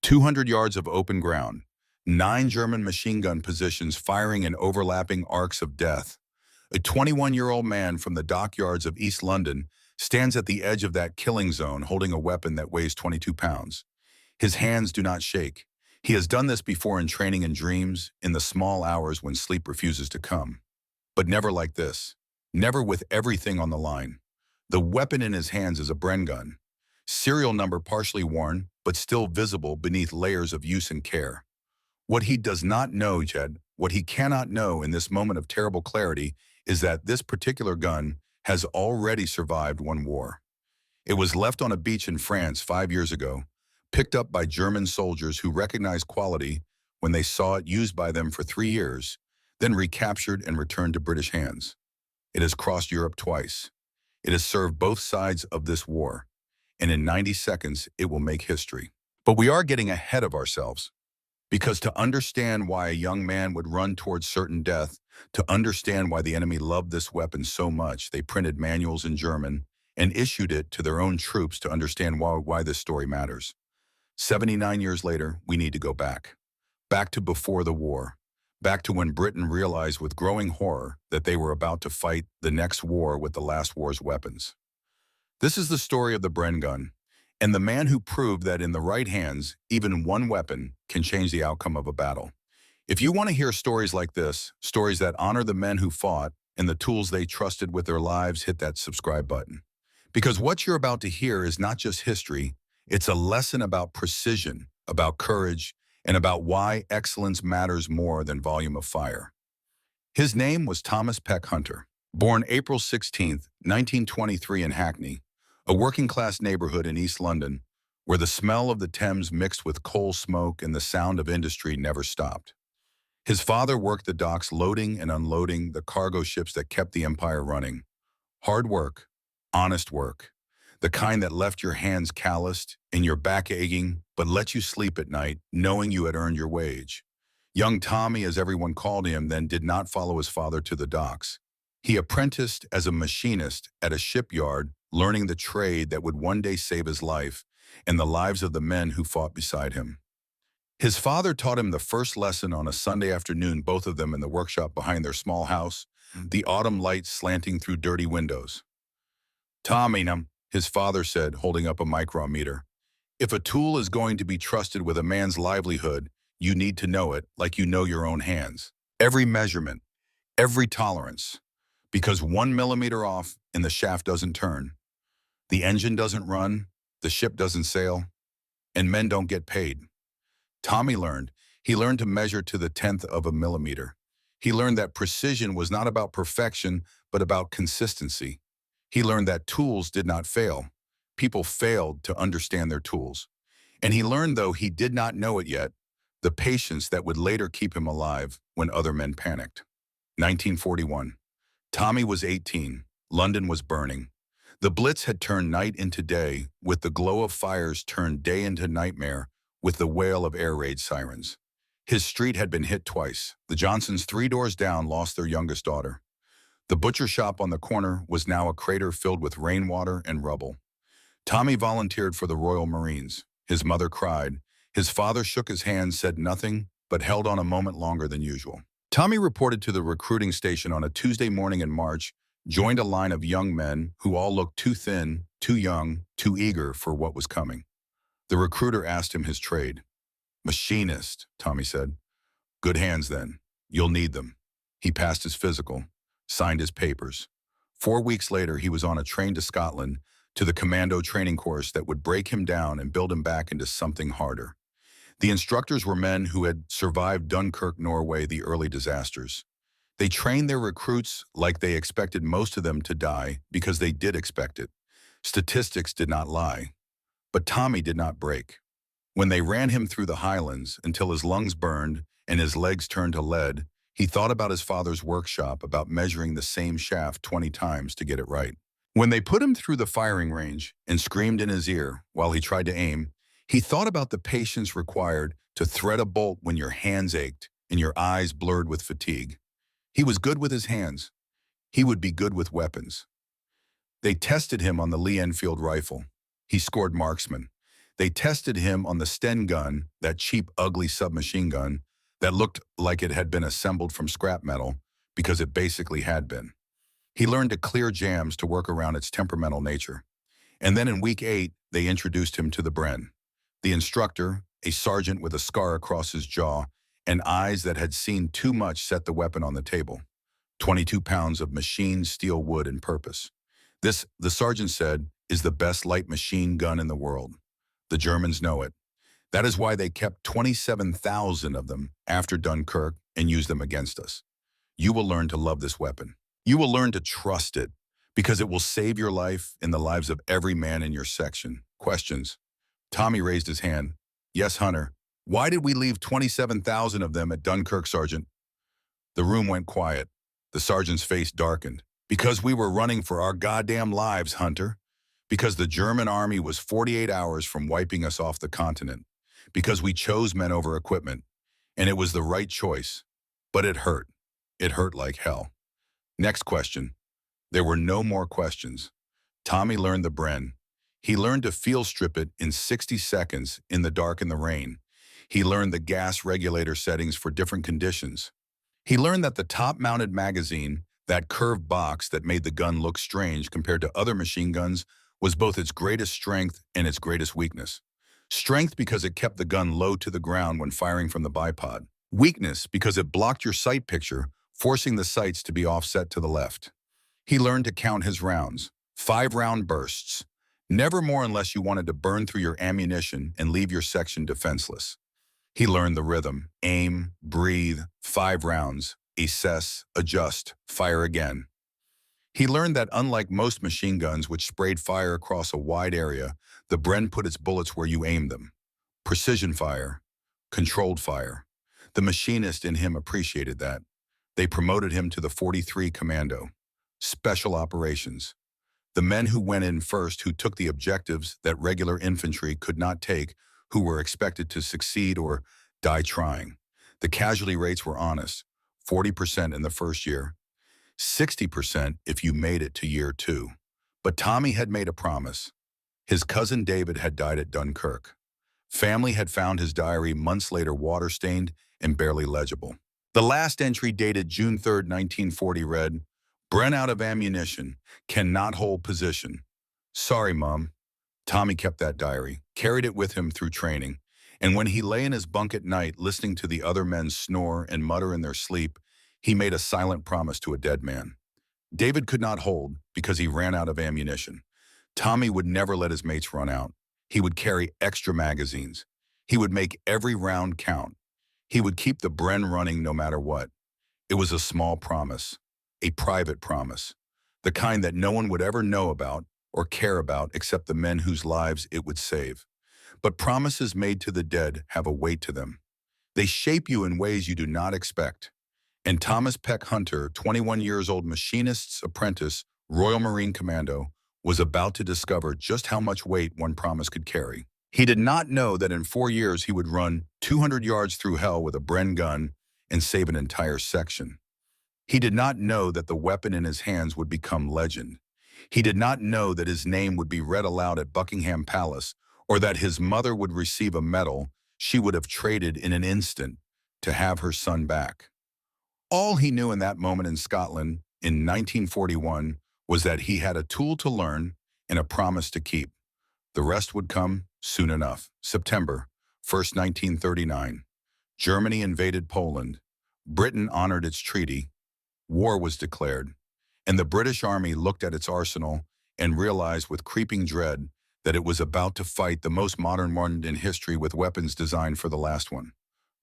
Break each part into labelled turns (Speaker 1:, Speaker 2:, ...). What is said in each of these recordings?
Speaker 1: 200 yards of open ground, 9 German machine gun positions firing in overlapping arcs of death. A 21-year-old man from the dockyards of East London stands at the edge of that killing zone holding a weapon that weighs 22 pounds. His hands do not shake. He has done this before in training and dreams, in the small hours when sleep refuses to come. But never like this. Never with everything on the line. The weapon in his hands is a Bren gun. Serial number partially worn, but still visible beneath layers of use and care. What he does not know yet, what he cannot know in this moment of terrible clarity, is that this particular gun has already survived one war. It was left on a beach in France 5 years ago, picked up by German soldiers who recognized quality when they saw it used by them for 3 years, then recaptured and returned to British hands. It has crossed Europe twice. It has served both sides of this war, and in 90 seconds, it will make history. But we are getting ahead of ourselves, because to understand why a young man would run towards certain death, to understand why the enemy loved this weapon so much, they printed manuals in German and issued it to their own troops to understand why this story matters. 79 years later, we need to go back. Back to before the war. Back to when Britain realized with growing horror that they were about to fight the next war with the last war's weapons. This is the story of the Bren gun, and the man who proved that in the right hands, even one weapon can change the outcome of a battle. If you want to hear stories like this, stories that honor the men who fought and the tools they trusted with their lives, hit that subscribe button. Because what you're about to hear is not just history, it's a lesson about precision, about courage, and about why excellence matters more than volume of fire. His name was Thomas Peck Hunter, born April 16, 1923 in Hackney, a working-class neighborhood in East London, where the smell of the Thames mixed with coal smoke and the sound of industry never stopped. His father worked the docks loading and unloading the cargo ships that kept the empire running. Hard work, honest work, the kind that left your hands calloused and your back aching, but let you sleep at night knowing you had earned your wage. Young Tommy, as everyone called him then, did not follow his father to the docks. He apprenticed as a machinist at a shipyard, learning the trade that would one day save his life and the lives of the men who fought beside him. His father taught him the first lesson on a Sunday afternoon, both of them in the workshop behind their small house, the autumn light slanting through dirty windows. "Tommy," his father said, holding up a micrometer, "if a tool is going to be trusted with a man's livelihood, you need to know it like you know your own hands. Every measurement, every tolerance, because 1 millimeter off and the shaft doesn't turn. The engine doesn't run, the ship doesn't sail, and men don't get paid." Tommy learned. He learned to measure to the 10th of a millimeter. He learned that precision was not about perfection, but about consistency. He learned that tools did not fail. People failed to understand their tools. And he learned, though he did not know it yet, the patience that would later keep him alive when other men panicked. 1941. Tommy was 18. London was burning. The Blitz had turned night into day, with the glow of fires turned day into nightmare, with the wail of air raid sirens. His street had been hit twice. The Johnsons 3 doors down lost their youngest daughter. The butcher shop on the corner was now a crater filled with rainwater and rubble. Tommy volunteered for the Royal Marines. His mother cried. His father shook his hand, said nothing, but held on a moment longer than usual. Tommy reported to the recruiting station on a Tuesday morning in March, joined a line of young men who all looked too thin, too young, too eager for what was coming. The recruiter asked him his trade. "Machinist," Tommy said. "Good hands then. You'll need them." He passed his physical, signed his papers. 4 weeks later, he was on a train to Scotland, to the commando training course that would break him down and build him back into something harder. The instructors were men who had survived Dunkirk, Norway, the early disasters. They trained their recruits like they expected most of them to die because they did expect it. Statistics did not lie. But Tommy did not break. When they ran him through the Highlands until his lungs burned and his legs turned to lead, he thought about his father's workshop, about measuring the same shaft 20 times to get it right. When they put him through the firing range and screamed in his ear while he tried to aim, he thought about the patience required to thread a bolt when your hands ached and your eyes blurred with fatigue. He was good with his hands. He would be good with weapons. They tested him on the Lee Enfield rifle. He scored marksman. They tested him on the Sten gun, that cheap, ugly submachine gun that looked like it had been assembled from scrap metal, because it basically had been. He learned to clear jams to work around its temperamental nature. And then in week 8, they introduced him to the Bren. The instructor, a sergeant with a scar across his jaw and eyes that had seen too much, set the weapon on the table. 22 pounds of machined steel wood and purpose. This, the sergeant said, is the best light machine gun in the world. The Germans know it. That is why they kept 27,000 of them after Dunkirk and used them against us. You will learn to love this weapon. You will learn to trust it, because it will save your life and the lives of every man in your section. Questions? Tommy raised his hand. Yes, Hunter. Why did we leave 27,000 of them at Dunkirk, Sergeant? The room went quiet. The sergeant's face darkened. Because we were running for our goddamn lives, Hunter. Because the German army was 48 hours from wiping us off the continent. Because we chose men over equipment. And it was the right choice. But it hurt. It hurt like hell. Next question. There were no more questions. Tommy learned the Bren. He learned to field strip it in 60 seconds in the dark and the rain. He learned the gas regulator settings for different conditions. He learned that the top-mounted magazine, that curved box that made the gun look strange compared to other machine guns, was both its greatest strength and its greatest weakness. Strength because it kept the gun low to the ground when firing from the bipod. Weakness because it blocked your sight picture, forcing the sights to be offset to the left. He learned to count his rounds, 5-round bursts. Never more unless you wanted to burn through your ammunition and leave your section defenseless. He learned the rhythm, aim, breathe, 5 rounds, assess, adjust, fire again. He learned that unlike most machine guns which sprayed fire across a wide area, the Bren put its bullets where you aimed them. Precision fire, controlled fire. The machinist in him appreciated that. They promoted him to the 43 Commando. Special operations. The men who went in first, who took the objectives that regular infantry could not take, who were expected to succeed or die trying. The casualty rates were honest, 40% in the first year, 60% if you made it to year 2. But Tommy had made a promise. His cousin David had died at Dunkirk. Family had found his diary months later, water-stained and barely legible. The last entry, dated June 3, 1940, read, Bren out of ammunition, cannot hold position. Sorry, Mom. Tommy kept that diary, carried it with him through training, and when he lay in his bunk at night listening to the other men snore and mutter in their sleep, he made a silent promise to a dead man. David could not hold because he ran out of ammunition. Tommy would never let his mates run out. He would carry extra magazines. He would make every round count. He would keep the Bren running no matter what. It was a small promise, a private promise, the kind that no one would ever know about or care about except the men whose lives it would save. But promises made to the dead have a weight to them. They shape you in ways you do not expect. And Thomas Peck Hunter, 21 years old machinist's apprentice, Royal Marine Commando, was about to discover just how much weight one promise could carry. He did not know that in 4 years he would run 200 yards through hell with a Bren gun and save an entire section. He did not know that the weapon in his hands would become legend. He did not know that his name would be read aloud at Buckingham Palace, or that his mother would receive a medal she would have traded in an instant to have her son back. All he knew in that moment in Scotland in 1941 was that he had a tool to learn and a promise to keep. The rest would come soon enough. September 1st, 1939. Germany invaded Poland. Britain honored its treaty. War was declared, and the British Army looked at its arsenal and realized with creeping dread that it was about to fight the most modern one in history with weapons designed for the last one,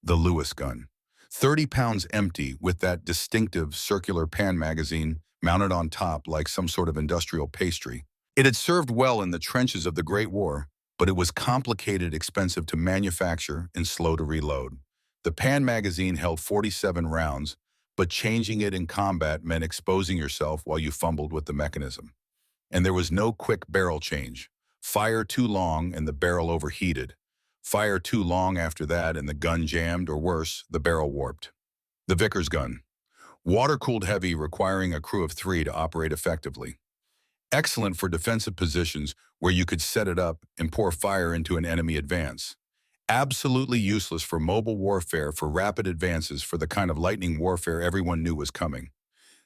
Speaker 1: the Lewis gun. 30 pounds empty with that distinctive circular pan magazine mounted on top like some sort of industrial pastry. It had served well in the trenches of the Great War, but it was complicated, expensive to manufacture, and slow to reload. The pan magazine held 47 rounds, but changing it in combat meant exposing yourself while you fumbled with the mechanism. And there was no quick barrel change. Fire too long and the barrel overheated. Fire too long after that and the gun jammed, or worse, the barrel warped. The Vickers gun. Water-cooled heavy, requiring a crew of 3 to operate effectively. Excellent for defensive positions where you could set it up and pour fire into an enemy advance. Absolutely useless for mobile warfare for rapid advances for the kind of lightning warfare everyone knew was coming.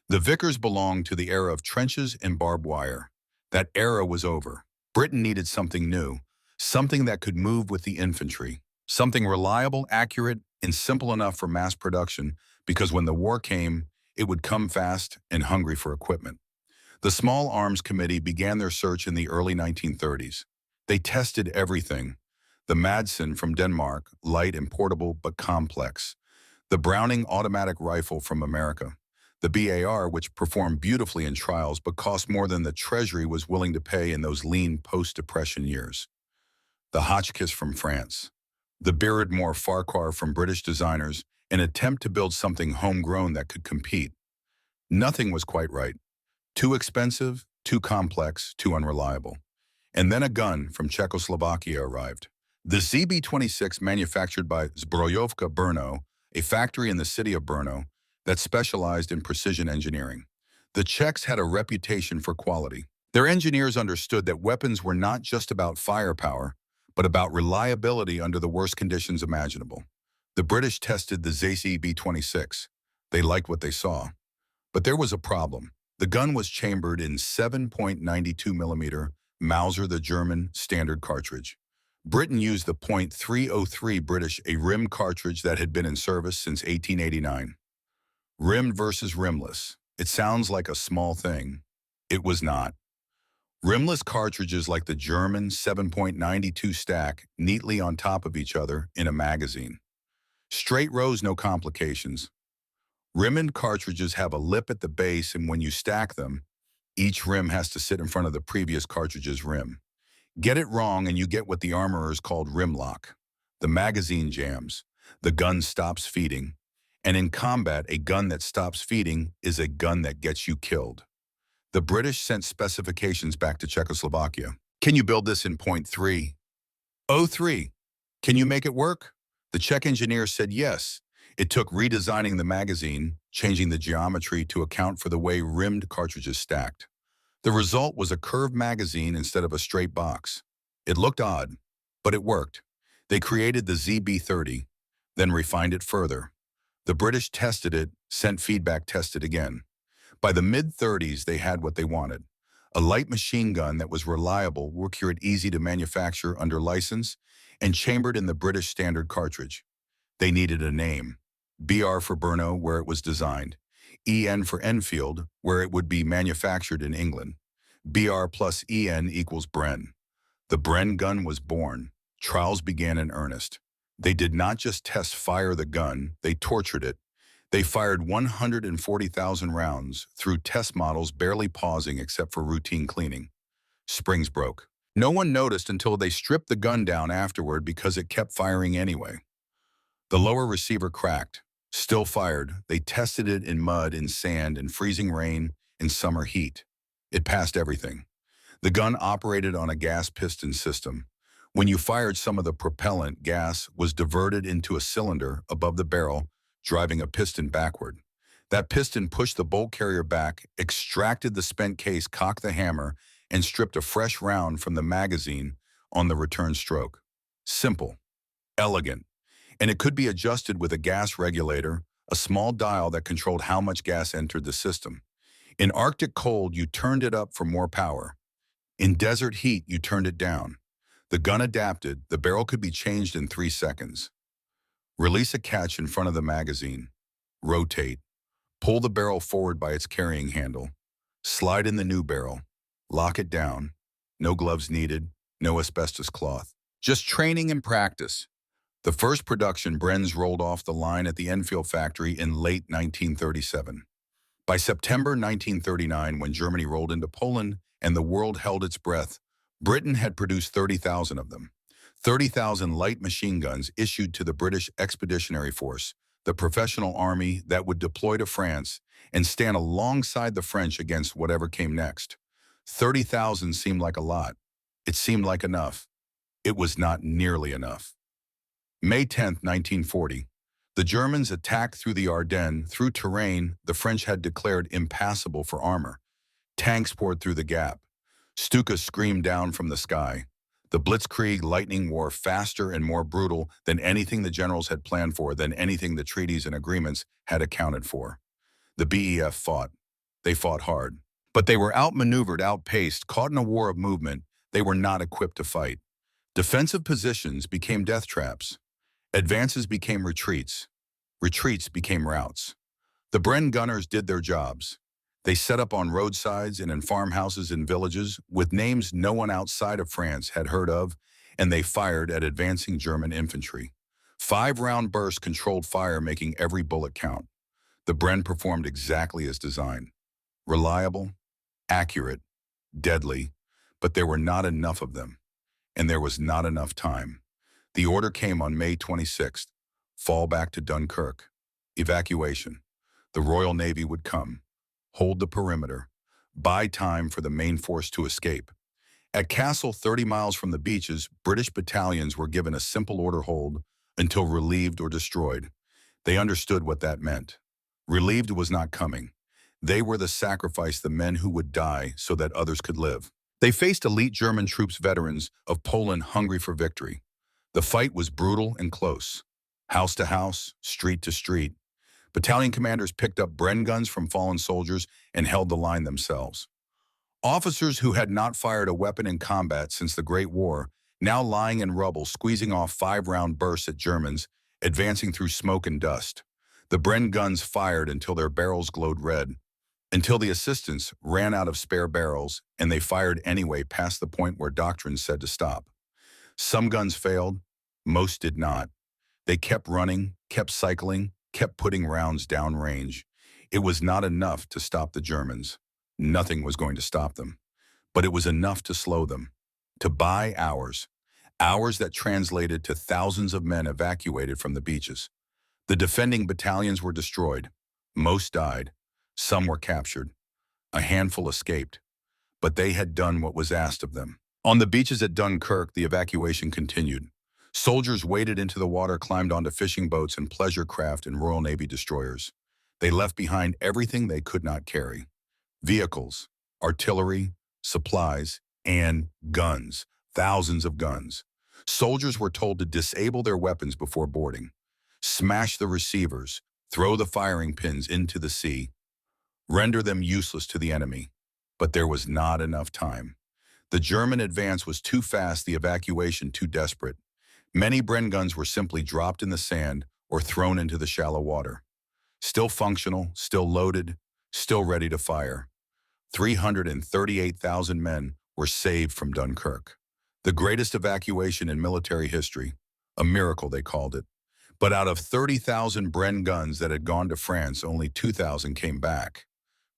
Speaker 1: The Vickers belonged to the era of trenches and barbed wire. That era was over. Britain needed something new, something that could move with the infantry, something reliable, accurate, and simple enough for mass production, because when the war came, it would come fast and hungry for equipment. The Small Arms Committee began their search in the early 1930s. They tested everything. The Madsen from Denmark, light and portable but complex. The Browning automatic rifle from America. The BAR, which performed beautifully in trials but cost more than the Treasury was willing to pay in those lean post-Depression years. The Hotchkiss from France. The Biridmore Farquhar from British designers, an attempt to build something homegrown that could compete. Nothing was quite right. Too expensive, too complex, too unreliable. And then a gun from Czechoslovakia arrived. The ZB-26, manufactured by Zbrojovka Brno, a factory in the city of Brno that specialized in precision engineering. The Czechs had a reputation for quality. Their engineers understood that weapons were not just about firepower, but about reliability under the worst conditions imaginable. The British tested the ZB-26. They liked what they saw. But there was a problem. The gun was chambered in 7.92 millimeter Mauser, the German standard cartridge. Britain used the .303 British, a rim cartridge that had been in service since 1889. Rimmed versus rimless. It sounds like a small thing. It was not. Rimless cartridges like the German 7.92 stack neatly on top of each other in a magazine. Straight rows, no complications. Rimmed cartridges have a lip at the base, and when you stack them, each rim has to sit in front of the previous cartridge's rim. Get it wrong and you get what the armorers called rim lock. The magazine jams. The gun stops feeding. And in combat, a gun that stops feeding is a gun that gets you killed. The British sent specifications back to Czechoslovakia. Can you build this in .303? Can you make it work? The Czech engineer said yes. It took redesigning the magazine, changing the geometry to account for the way rimmed cartridges stacked. The result was a curved magazine instead of a straight box. It looked odd, but it worked. They created the ZB-30, then refined it further. The British tested it, sent feedback, tested again. By the mid-30s, they had what they wanted. A light machine gun that was reliable, accurate, easy to manufacture under license, and chambered in the British standard cartridge. They needed a name. BR for Brno, where it was designed. EN for Enfield, where it would be manufactured in England. BR plus EN equals Bren. The Bren gun was born. Trials began in earnest. They did not just fire the gun, they tortured it. They fired 140,000 rounds through test models, barely pausing except for routine cleaning. Springs broke. No one noticed until they stripped the gun down afterward because it kept firing anyway. The lower receiver cracked. Still fired. They tested it in mud, in sand, in freezing rain, in summer heat. It passed everything. The gun operated on a gas piston system. When you fired, some of the propellant gas was diverted into a cylinder above the barrel, driving a piston backward. That piston pushed the bolt carrier back, extracted the spent case, cocked the hammer, and stripped a fresh round from the magazine on the return stroke. Simple, elegant, and it could be adjusted with a gas regulator, a small dial that controlled how much gas entered the system. In Arctic cold, you turned it up for more power. In desert heat, you turned it down. The gun adapted. The barrel could be changed in 3 seconds. Release a catch in front of the magazine. Rotate. Pull the barrel forward by its carrying handle. Slide in the new barrel. Lock it down. No gloves needed. No asbestos cloth. Just training and practice. The first production Brens rolled off the line at the Enfield factory in late 1937. By September 1939, when Germany rolled into Poland and the world held its breath, Britain had produced 30,000 of them. 30,000 light machine guns issued to the British Expeditionary Force, the professional army that would deploy to France and stand alongside the French against whatever came next. 30,000 seemed like a lot. It seemed like enough. It was not nearly enough. May 10, 1940. The Germans attacked through the Ardennes, through terrain the French had declared impassable for armor. Tanks poured through the gap. Stuka screamed down from the sky. The Blitzkrieg lightning war faster and more brutal than anything the generals had planned for, than anything the treaties and agreements had accounted for. The BEF fought. They fought hard. But they were outmaneuvered, outpaced, caught in a war of movement. They were not equipped to fight. Defensive positions became death traps. Advances became retreats. Retreats became routes. The Bren gunners did their jobs. They set up on roadsides and in farmhouses and villages with names no one outside of France had heard of, and they fired at advancing German infantry. 5-round bursts controlled fire, making every bullet count. The Bren performed exactly as designed. Reliable, accurate, deadly, but there were not enough of them, and there was not enough time. The order came on May 26th. Fall back to Dunkirk. Evacuation. The Royal Navy would come. Hold the perimeter. Buy time for the main force to escape. At Castle, 30 miles from the beaches, British battalions were given a simple order: hold until relieved or destroyed. They understood what that meant. Relieved was not coming. They were the sacrifice, the men who would die so that others could live. They faced elite German troops, veterans of Poland hungry for victory. The fight was brutal and close. House to house, street to street. Battalion commanders picked up Bren guns from fallen soldiers and held the line themselves. Officers who had not fired a weapon in combat since the Great War, now lying in rubble, squeezing off 5-round bursts at Germans, advancing through smoke and dust. The Bren guns fired until their barrels glowed red, until the assistants ran out of spare barrels, and they fired anyway past the point where doctrine said to stop. Some guns failed, most did not. They kept running, kept cycling, kept putting rounds downrange. It was not enough to stop the Germans. Nothing was going to stop them. But it was enough to slow them, to buy hours, hours that translated to thousands of men evacuated from the beaches. The defending battalions were destroyed. Most died. Some were captured. A handful escaped. But they had done what was asked of them. On the beaches at Dunkirk, the evacuation continued. Soldiers waded into the water, climbed onto fishing boats and pleasure craft and Royal Navy destroyers. They left behind everything they could not carry: vehicles, artillery, supplies, and guns. Thousands of guns. Soldiers were told to disable their weapons before boarding, smash the receivers, throw the firing pins into the sea, render them useless to the enemy. But there was not enough time. The German advance was too fast, the evacuation too desperate. Many Bren guns were simply dropped in the sand or thrown into the shallow water. Still functional, still loaded, still ready to fire. 338,000 men were saved from Dunkirk. The greatest evacuation in military history. A miracle, they called it. But out of 30,000 Bren guns that had gone to France, only 2,000 came back.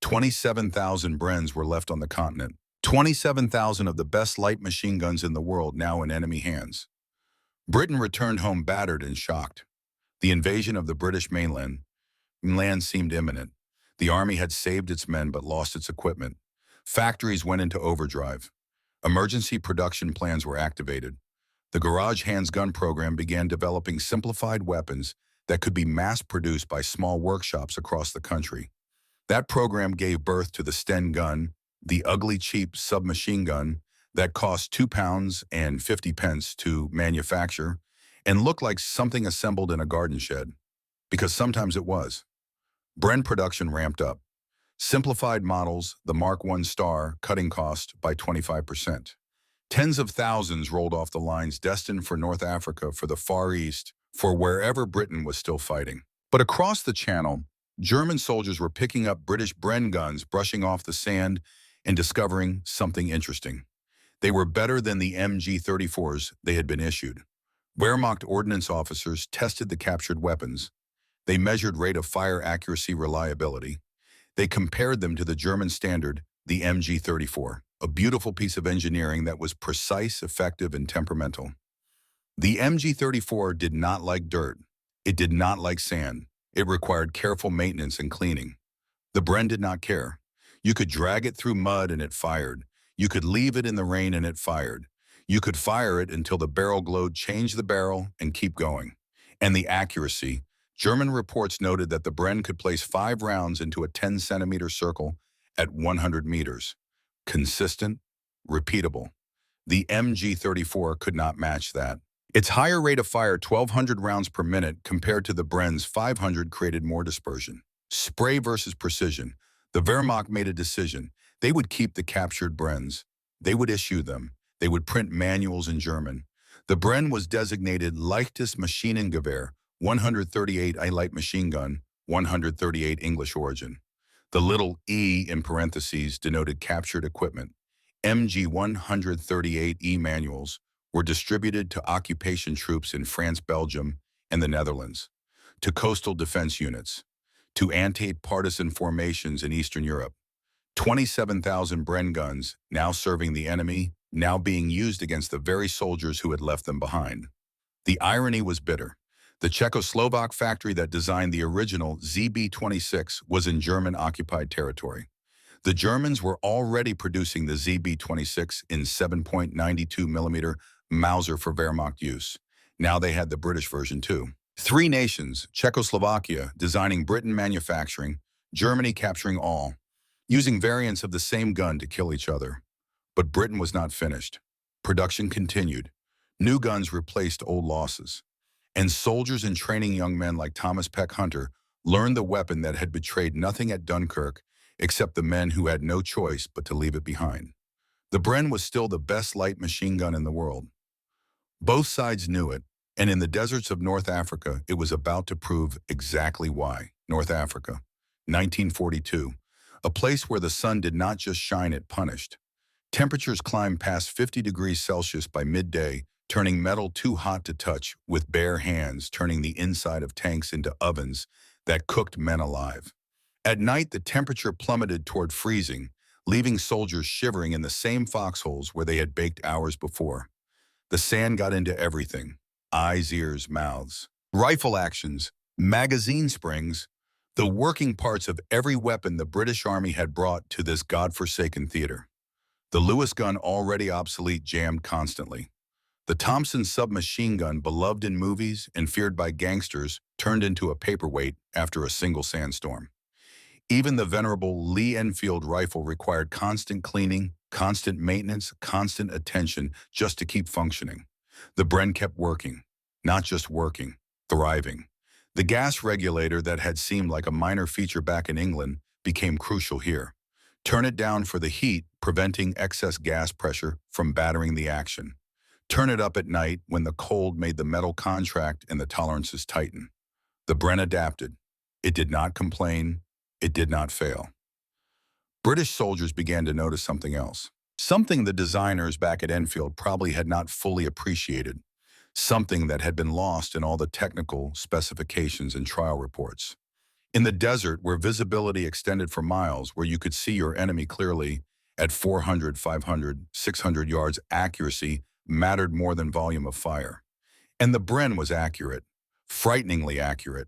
Speaker 1: 27,000 Brens were left on the continent. 27,000 of the best light machine guns in the world now in enemy hands. Britain returned home battered and shocked. The invasion of the British mainland seemed imminent. The army had saved its men but lost its equipment. Factories went into overdrive. Emergency production plans were activated. The Garage Hands gun program began developing simplified weapons that could be mass-produced by small workshops across the country. That program gave birth to the Sten gun, the ugly, cheap submachine gun that cost £2.50 to manufacture and looked like something assembled in a garden shed, because sometimes it was. Bren production ramped up. Simplified models, the Mark I Star, cutting cost by 25%. Tens of thousands rolled off the lines, destined for North Africa, for the Far East, for wherever Britain was still fighting. But across the Channel, German soldiers were picking up British Bren guns, brushing off the sand, and discovering something interesting. They were better than the MG-34s they had been issued. Wehrmacht ordnance officers tested the captured weapons. They measured rate of fire accuracy, reliability. They compared them to the German standard, the MG-34, a beautiful piece of engineering that was precise, effective, and temperamental. The MG-34 did not like dirt. It did not like sand. It required careful maintenance and cleaning. The Bren did not care. You could drag it through mud and it fired. You could leave it in the rain and it fired. You could fire it until the barrel glowed, change the barrel, and keep going. And the accuracy. German reports noted that the Bren could place 5 rounds into a 10-centimeter circle at 100 meters. Consistent, repeatable. The MG-34 could not match that. Its higher rate of fire, 1,200 rounds per minute, compared to the Bren's 500, created more dispersion. Spray versus precision. The Wehrmacht made a decision. They would keep the captured Brens. They would issue them. They would print manuals in German. The Bren was designated Leichtes Maschinengewehr, 138 light machine gun, 138 English origin. The little E in parentheses denoted captured equipment. MG 138E manuals were distributed to occupation troops in France, Belgium, and the Netherlands, to coastal defense units, to anti-partisan formations in Eastern Europe. 27,000 Bren guns, now serving the enemy, now being used against the very soldiers who had left them behind. The irony was bitter. The Czechoslovak factory that designed the original ZB-26 was in German-occupied territory. The Germans were already producing the ZB-26 in 7.92mm Mauser for Wehrmacht use. Now they had the British version too. Three nations, Czechoslovakia designing Britain manufacturing, Germany capturing all, using variants of the same gun to kill each other. But Britain was not finished. Production continued. New guns replaced old losses. And soldiers and training young men like Thomas Peck Hunter learned the weapon that had betrayed nothing at Dunkirk except the men who had no choice but to leave it behind. The Bren was still the best light machine gun in the world. Both sides knew it, and in the deserts of North Africa, it was about to prove exactly why. North Africa, 1942, a place where the sun did not just shine, it punished. Temperatures climbed past 50 degrees Celsius by midday, turning metal too hot to touch, with bare hands turning the inside of tanks into ovens that cooked men alive. At night, the temperature plummeted toward freezing, leaving soldiers shivering in the same foxholes where they had baked hours before. The sand got into everything: eyes, ears, mouths. Rifle actions, magazine springs, the working parts of every weapon the British Army had brought to this godforsaken theater. The Lewis gun, already obsolete, jammed constantly. The Thompson submachine gun, beloved in movies and feared by gangsters, turned into a paperweight after a single sandstorm. Even the venerable Lee Enfield rifle required constant cleaning, constant maintenance, constant attention just to keep functioning. The Bren kept working, not just working, thriving. The gas regulator that had seemed like a minor feature back in England became crucial here. Turn it down for the heat, preventing excess gas pressure from battering the action. Turn it up at night when the cold made the metal contract and the tolerances tighten. The Bren adapted. It did not complain. It did not fail. British soldiers began to notice something else. Something the designers back at Enfield probably had not fully appreciated. Something that had been lost in all the technical specifications and trial reports. In the desert, where visibility extended for miles, where you could see your enemy clearly, at 400, 500, 600 yards, accuracy mattered more than volume of fire. And the Bren was accurate, frighteningly accurate.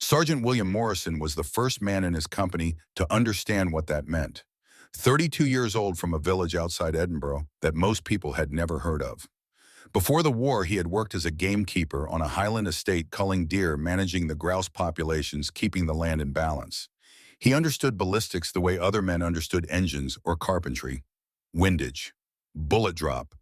Speaker 1: Sergeant William Morrison was the first man in his company to understand what that meant. 32 years old, from a village outside Edinburgh that most people had never heard of. Before the war, he had worked as a gamekeeper on a highland estate, culling deer, managing the grouse populations, keeping the land in balance. He understood ballistics the way other men understood engines or carpentry. Windage, bullet drop,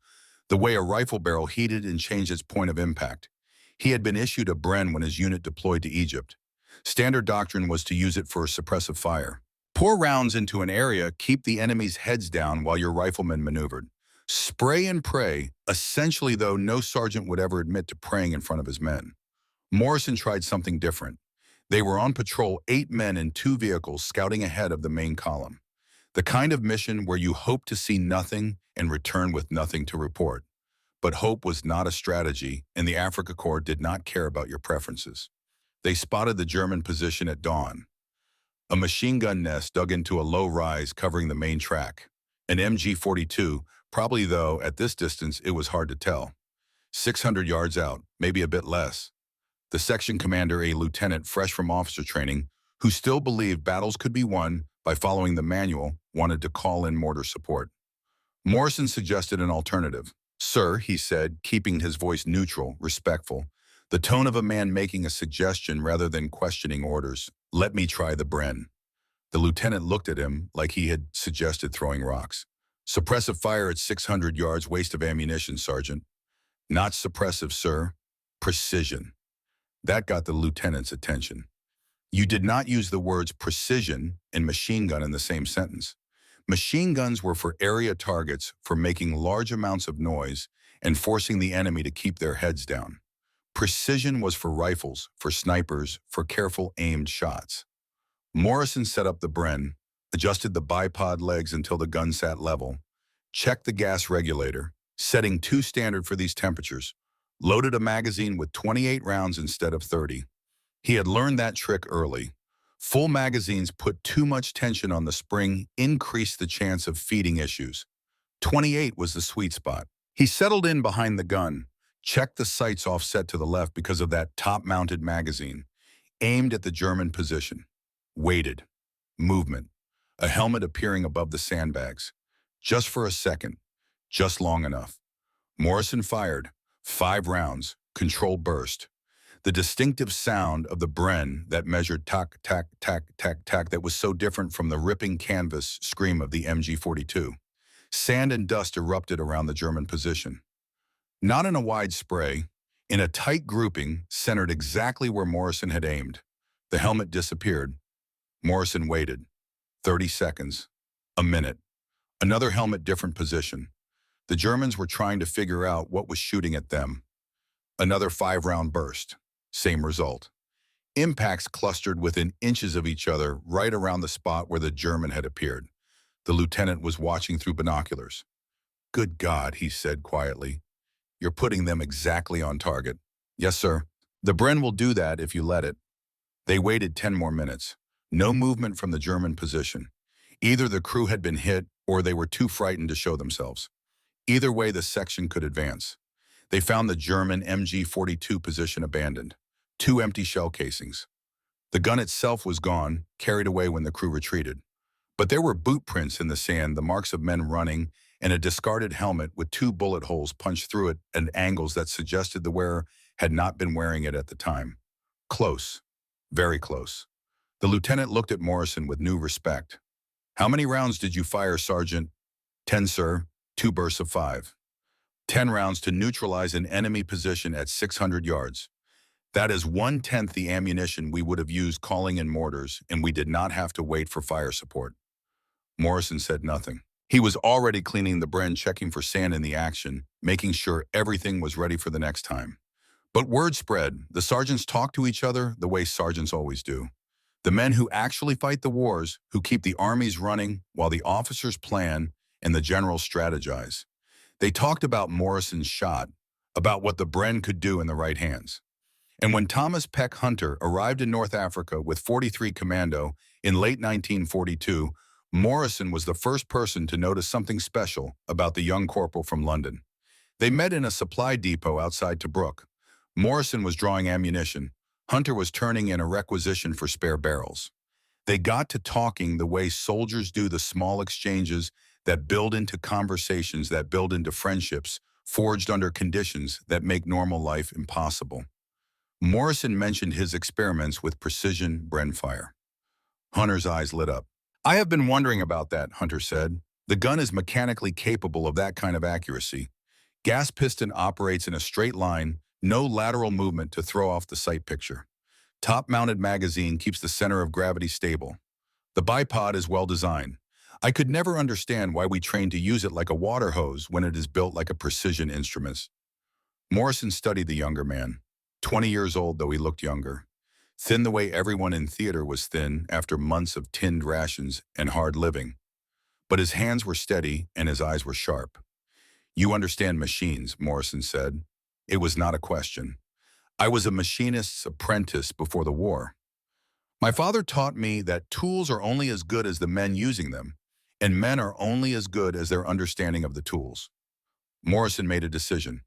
Speaker 1: the way a rifle barrel heated and changed its point of impact. He had been issued a Bren when his unit deployed to Egypt. Standard doctrine was to use it for suppressive fire. Pour rounds into an area, keep the enemy's heads down while your riflemen maneuvered. Spray and pray, essentially, though no sergeant would ever admit to praying in front of his men. Morrison tried something different. They were on patrol, 8 men in 2 vehicles scouting ahead of the main column. The kind of mission where you hope to see nothing and return with nothing to report. But hope was not a strategy, and the Afrika Korps did not care about your preferences. They spotted the German position at dawn. A machine gun nest dug into a low rise covering the main track. An MG-42, probably, though at this distance it was hard to tell. 600 yards out, maybe a bit less. The section commander, a lieutenant fresh from officer training, who still believed battles could be won by following the manual, wanted to call in mortar support. Morrison suggested an alternative. "Sir," he said, keeping his voice neutral, respectful, the tone of a man making a suggestion rather than questioning orders, "let me try the Bren." The lieutenant looked at him like he had suggested throwing rocks. Suppressive fire at 600 yards, waste of ammunition, Sergeant. Not suppressive, sir. Precision. That got the lieutenant's attention. You did not use the words precision and machine gun in the same sentence. Machine guns were for area targets, for making large amounts of noise and forcing the enemy to keep their heads down. Precision was for rifles, for snipers, for careful aimed shots. Morrison set up the Bren, adjusted the bipod legs until the gun sat level, checked the gas regulator, setting 2 standard for these temperatures, loaded a magazine with 28 rounds instead of 30. He had learned that trick early. Full magazines put too much tension on the spring, increased the chance of feeding issues. 28 was the sweet spot. He settled in behind the gun, checked the sights offset to the left because of that top-mounted magazine, aimed at the German position. Waited. Movement. A helmet appearing above the sandbags. Just for a second. Just long enough. Morrison fired. 5 rounds. Controlled burst. The distinctive sound of the Bren that measured tack, tack, tack, tack, tack that was so different from the ripping canvas scream of the MG-42. Sand and dust erupted around the German position. Not in a wide spray, in a tight grouping centered exactly where Morrison had aimed. The helmet disappeared. Morrison waited. 30 seconds. A minute. Another helmet, different position. The Germans were trying to figure out what was shooting at them. Another 5-round burst. Same result. Impacts clustered within inches of each other right around the spot where the German had appeared. The lieutenant was watching through binoculars. "Good God," he said quietly. "You're putting them exactly on target." "Yes, sir. The Bren will do that if you let it." They waited 10 more minutes. No movement from the German position. Either the crew had been hit or they were too frightened to show themselves. Either way, the section could advance. They found the German MG-42 position abandoned. 2 empty shell casings. The gun itself was gone, carried away when the crew retreated. But there were boot prints in the sand, the marks of men running, and a discarded helmet with 2 bullet holes punched through it at angles that suggested the wearer had not been wearing it at the time. Close. Very close. The lieutenant looked at Morrison with new respect. "How many rounds did you fire, Sergeant?" 10, sir. 2 bursts of 5. 10 rounds to neutralize an enemy position at 600 yards. That is 1/10 the ammunition we would have used calling in mortars, and we did not have to wait for fire support. Morrison said nothing. He was already cleaning the Bren, checking for sand in the action, making sure everything was ready for the next time. But word spread. The sergeants talk to each other the way sergeants always do. The men who actually fight the wars, who keep the armies running while the officers plan and the generals strategize. They talked about Morrison's shot, about what the Bren could do in the right hands. And when Thomas Peck Hunter arrived in North Africa with 43 Commando in late 1942, Morrison was the first person to notice something special about the young corporal from London. They met in a supply depot outside Tobruk. Morrison was drawing ammunition. Hunter was turning in a requisition for spare barrels. They got to talking the way soldiers do, the small exchanges that build into conversations, that build into friendships, forged under conditions that make normal life impossible. Morrison mentioned his experiments with precision Bren fire. Hunter's eyes lit up. "I have been wondering about that," Hunter said. "The gun is mechanically capable of that kind of accuracy. Gas piston operates in a straight line, no lateral movement to throw off the sight picture. Top-mounted magazine keeps the center of gravity stable. The bipod is well designed. I could never understand why we train to use it like a water hose when it is built like a precision instrument." Morrison studied the younger man. 20 years old, though he looked younger. Thin the way everyone in theater was thin after months of tinned rations and hard living. But his hands were steady and his eyes were sharp. "You understand machines," Morrison said. It was not a question. "I was a machinist's apprentice before the war. My father taught me that tools are only as good as the men using them, and men are only as good as their understanding of the tools." Morrison made a decision.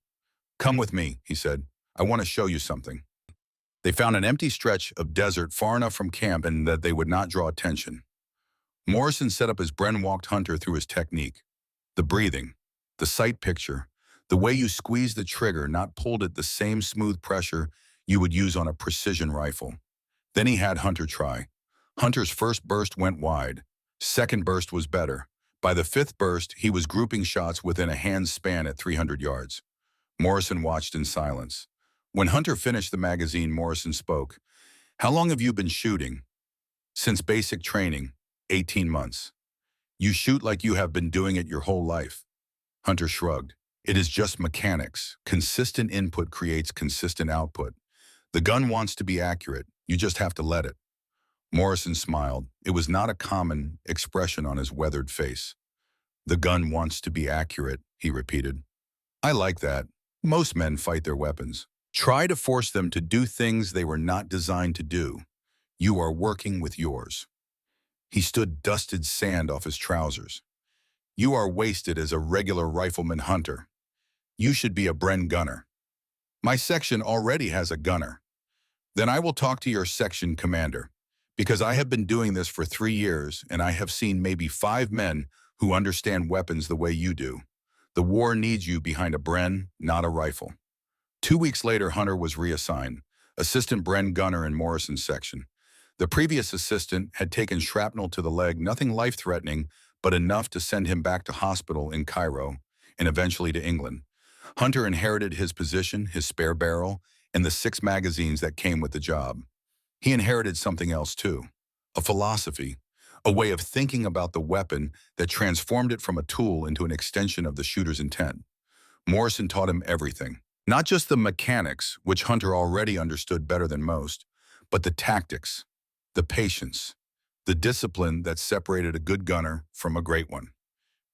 Speaker 1: "Come with me," he said. "I want to show you something." They found an empty stretch of desert far enough from camp and that they would not draw attention. Morrison set up as Bren walked Hunter through his technique. The breathing, the sight picture, the way you squeezed the trigger, not pulled at the same smooth pressure you would use on a precision rifle. Then he had Hunter try. Hunter's first burst went wide. Second burst was better, By the fifth burst, he was grouping shots within a hand's span at 300 yards. Morrison watched in silence. When Hunter finished the magazine, Morrison spoke. "How long have you been shooting?" "Since basic training, 18 months. "You shoot like you have been doing it your whole life." Hunter shrugged. "It is just mechanics. Consistent input creates consistent output. The gun wants to be accurate. You just have to let it." Morrison smiled. It was not a common expression on his weathered face. "The gun wants to be accurate," he repeated. "I like that. Most men fight their weapons. Try to force them to do things they were not designed to do. You are working with yours." He stood dusted sand off his trousers. "You are wasted as a regular rifleman hunter. You should be a Bren gunner." "My section already has a gunner." "Then I will talk to your section commander, because I have been doing this for 3 years and I have seen maybe 5 men who understand weapons the way you do. The war needs you behind a Bren, not a rifle." 2 weeks later, Hunter was reassigned, assistant Bren gunner in Morrison's section. The previous assistant had taken shrapnel to the leg, nothing life-threatening, but enough to send him back to hospital in Cairo and eventually to England. Hunter inherited his position, his spare barrel, and the 6 magazines that came with the job. He inherited something else too, a philosophy, a way of thinking about the weapon that transformed it from a tool into an extension of the shooter's intent. Morrison taught him everything, not just the mechanics, which Hunter already understood better than most, but the tactics, the patience, the discipline that separated a good gunner from a great one.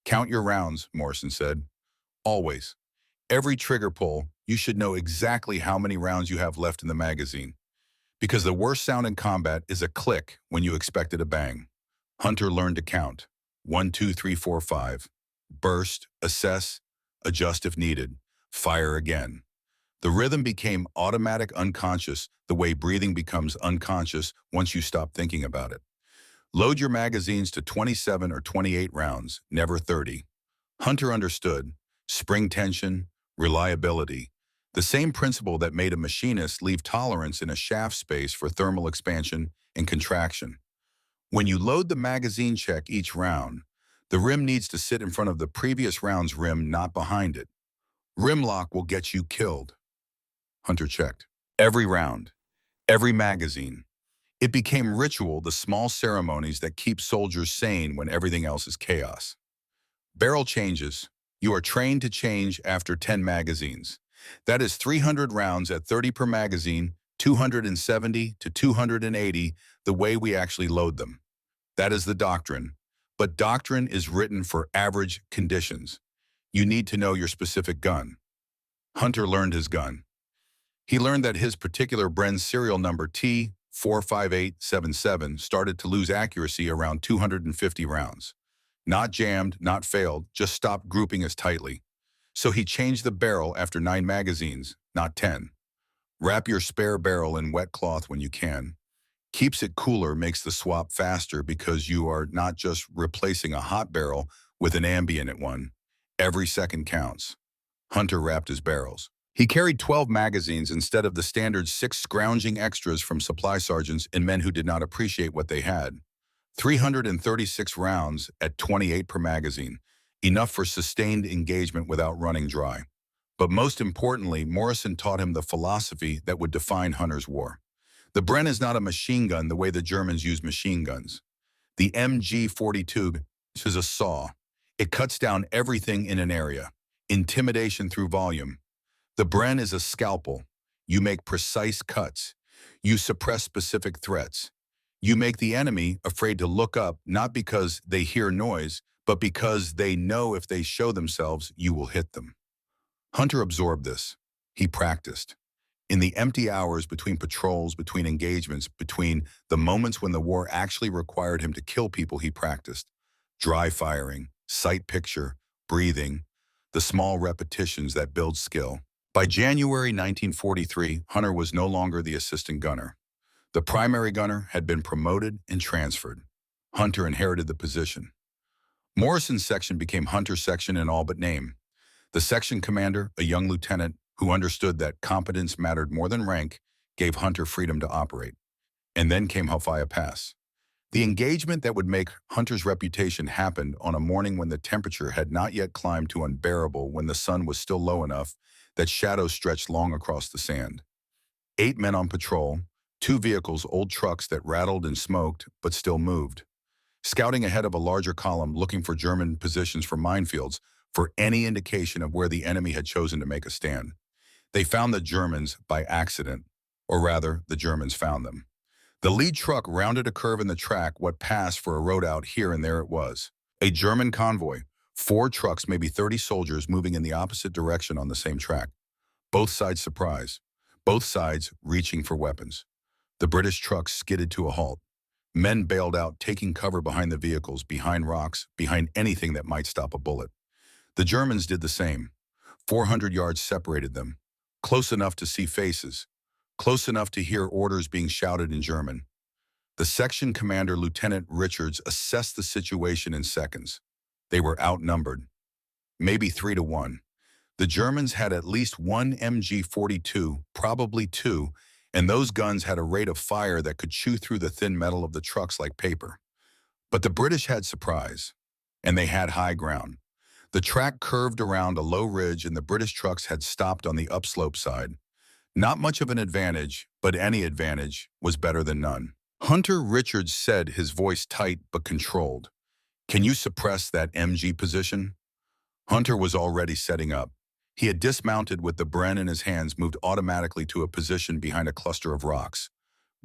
Speaker 1: "Count your rounds," Morrison said. "Always. Every trigger pull, you should know exactly how many rounds you have left in the magazine. Because the worst sound in combat is a click when you expected a bang." Hunter learned to count. 1, 2, 3, 4, 5. Burst, assess, adjust if needed. Fire again. The rhythm became automatic, unconscious, the way breathing becomes unconscious once you stop thinking about it. Load your magazines to 27 or 28 rounds, never 30. Hunter understood. Spring tension, reliability. The same principle that made a machinist leave tolerance in a shaft space for thermal expansion and contraction. When you load the magazine check each round, the rim needs to sit in front of the previous round's rim, not behind it. Rim lock will get you killed. Hunter checked. Every round, every magazine. It became ritual, the small ceremonies that keep soldiers sane when everything else is chaos. Barrel changes. You are trained to change after 10 magazines. That is 300 rounds at 30 per magazine, 270 to 280, the way we actually load them. That is the doctrine. But doctrine is written for average conditions. You need to know your specific gun. Hunter learned his gun. He learned that his particular Bren serial number T45877 started to lose accuracy around 250 rounds. Not jammed, not failed, just stopped grouping as tightly. So he changed the barrel after 9 magazines, not 10. Wrap your spare barrel in wet cloth when you can. Keeps it cooler, makes the swap faster because you are not just replacing a hot barrel with an ambient one. Every second counts. Hunter wrapped his barrels. He carried 12 magazines instead of the standard 6 scrounging extras from supply sergeants and men who did not appreciate what they had. 336 rounds at 28 per magazine, enough for sustained engagement without running dry. But most importantly, Morrison taught him the philosophy that would define Hunter's war. The Bren is not a machine gun the way the Germans use machine guns. The MG42 is a saw. It cuts down everything in an area. Intimidation through volume. The Bren is a scalpel. You make precise cuts. You suppress specific threats. You make the enemy afraid to look up, not because they hear noise, but because they know if they show themselves, you will hit them. Hunter absorbed this. He practiced. In the empty hours between patrols, between engagements, between the moments when the war actually required him to kill people, he practiced. Dry firing, sight picture, breathing, the small repetitions that build skill. By January 1943, Hunter was no longer the assistant gunner. The primary gunner had been promoted and transferred. Hunter inherited the position. Morrison's section became Hunter's section in all but name. The section commander, a young lieutenant who understood that competence mattered more than rank, gave Hunter freedom to operate. And then came Hellfire Pass. The engagement that would make Hunter's reputation happened on a morning when the temperature had not yet climbed to unbearable, when the sun was still low enough that shadows stretched long across the sand. 8 men on patrol, 2 vehicles, old trucks that rattled and smoked but still moved, scouting ahead of a larger column looking for German positions for minefields, for any indication of where the enemy had chosen to make a stand. They found the Germans by accident, or rather, the Germans found them. The lead truck rounded a curve in the track, what passed for a road out here, and there it was. A German convoy, 4 trucks, maybe 30 soldiers moving in the opposite direction on the same track. Both sides surprised, both sides reaching for weapons. The British trucks skidded to a halt. Men bailed out, taking cover behind the vehicles, behind rocks, behind anything that might stop a bullet. The Germans did the same. 400 yards separated them, close enough to see faces, close enough to hear orders being shouted in German. The section commander, Lieutenant Richards, assessed the situation in seconds. They were outnumbered, maybe 3-1. The Germans had at least 1 MG-42, probably 2, and those guns had a rate of fire that could chew through the thin metal of the trucks like paper. But the British had surprise, and they had high ground. The track curved around a low ridge, and the British trucks had stopped on the upslope side. Not much of an advantage, but any advantage was better than none. Hunter Richards said, his voice tight but controlled, "Can you suppress that MG position?" Hunter was already setting up. He had dismounted with the Bren in his hands, moved automatically to a position behind a cluster of rocks.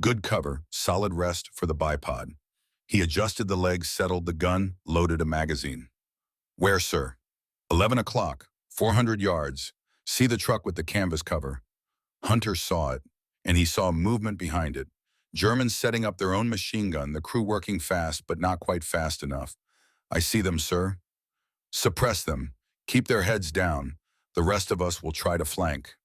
Speaker 1: Good cover, solid rest for the bipod. He adjusted the legs, settled the gun, loaded a magazine. "Where, sir?" 11 o'clock, 400 yards. See the truck with the canvas cover. Hunter saw it, and he saw movement behind it. Germans setting up their own machine gun, the crew working fast, but not quite fast enough. "I see them, sir." "Suppress them. Keep their heads down. The rest of us will try to flank."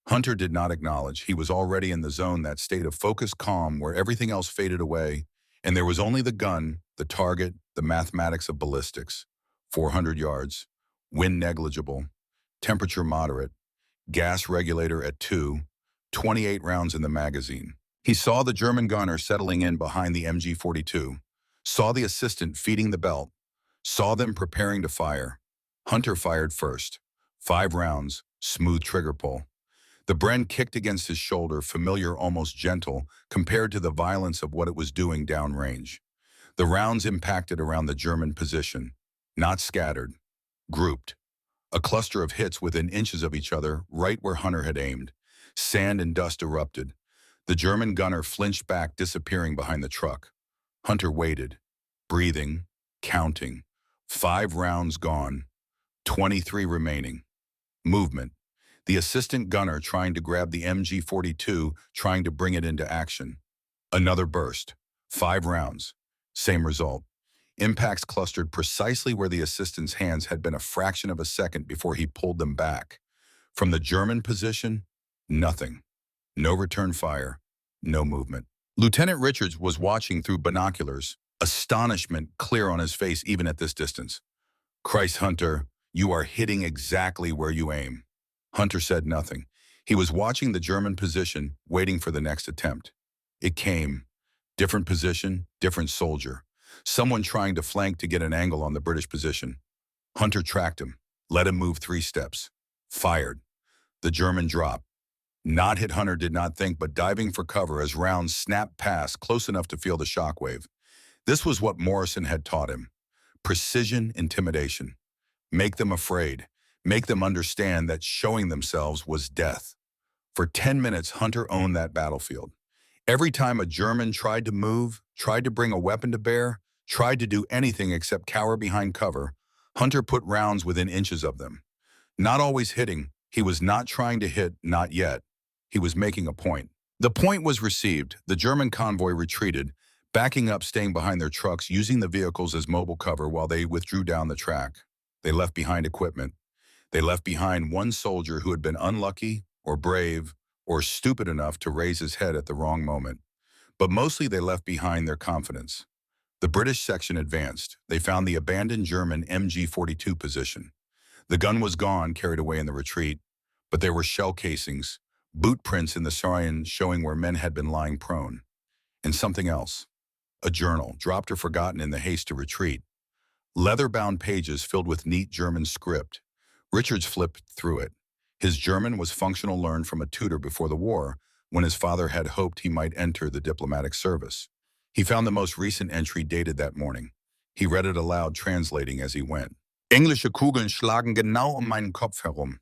Speaker 1: Hunter did not acknowledge. He was already in the zone, that state of focused calm where everything else faded away, and there was only the gun, the target, the mathematics of ballistics. 400 yards. Wind negligible. Temperature moderate. Gas regulator at 2. 28 rounds in the magazine. He saw the German gunner settling in behind the MG-42. Saw the assistant feeding the belt. Saw them preparing to fire. Hunter fired first. 5 rounds, smooth trigger pull. The Bren kicked against his shoulder, familiar, almost gentle, compared to the violence of what it was doing downrange. The rounds impacted around the German position, not scattered, grouped. A cluster of hits within inches of each other, right where Hunter had aimed. Sand and dust erupted. The German gunner flinched back, disappearing behind the truck. Hunter waited, breathing, counting. 5 rounds gone, 23 remaining. Movement. The assistant gunner trying to grab the MG-42, trying to bring it into action. Another burst. 5 rounds. Same result. Impacts clustered precisely where the assistant's hands had been a fraction of a second before he pulled them back. From the German position, nothing. No return fire. No movement. Lieutenant Richards was watching through binoculars, astonishment clear on his face even at this distance. "Christ, Hunter, you are hitting exactly where you aim." Hunter said nothing. He was watching the German position, waiting for the next attempt. It came. Different position, different soldier. Someone trying to flank to get an angle on the British position. Hunter tracked him, let him move 3 steps. Fired. The German dropped. Not hit, Hunter did not think, but diving for cover as rounds snapped past, close enough to feel the shockwave. This was what Morrison had taught him. Precision intimidation. Make them afraid. Make them understand that showing themselves was death. For 10 minutes, Hunter owned that battlefield. Every time a German tried to move, tried to bring a weapon to bear, tried to do anything except cower behind cover, Hunter put rounds within inches of them. Not always hitting. He was not trying to hit, not yet. He was making a point. The point was received. The German convoy retreated, backing up, staying behind their trucks, using the vehicles as mobile cover while they withdrew down the track. They left behind equipment. They left behind one soldier who had been unlucky or brave or stupid enough to raise his head at the wrong moment. But mostly they left behind their confidence. The British section advanced. They found the abandoned German MG-42 position. The gun was gone, carried away in the retreat, but there were shell casings, boot prints in the Saarien showing where men had been lying prone. And something else. A journal, dropped or forgotten in the haste to retreat. Leather-bound pages filled with neat German script. Richards flipped through it. His German was functional, learned from a tutor before the war, when his father had hoped he might enter the diplomatic service. He found the most recent entry dated that morning. He read it aloud, translating as he went. Englische Kugeln schlagen genau meinen Kopf herum.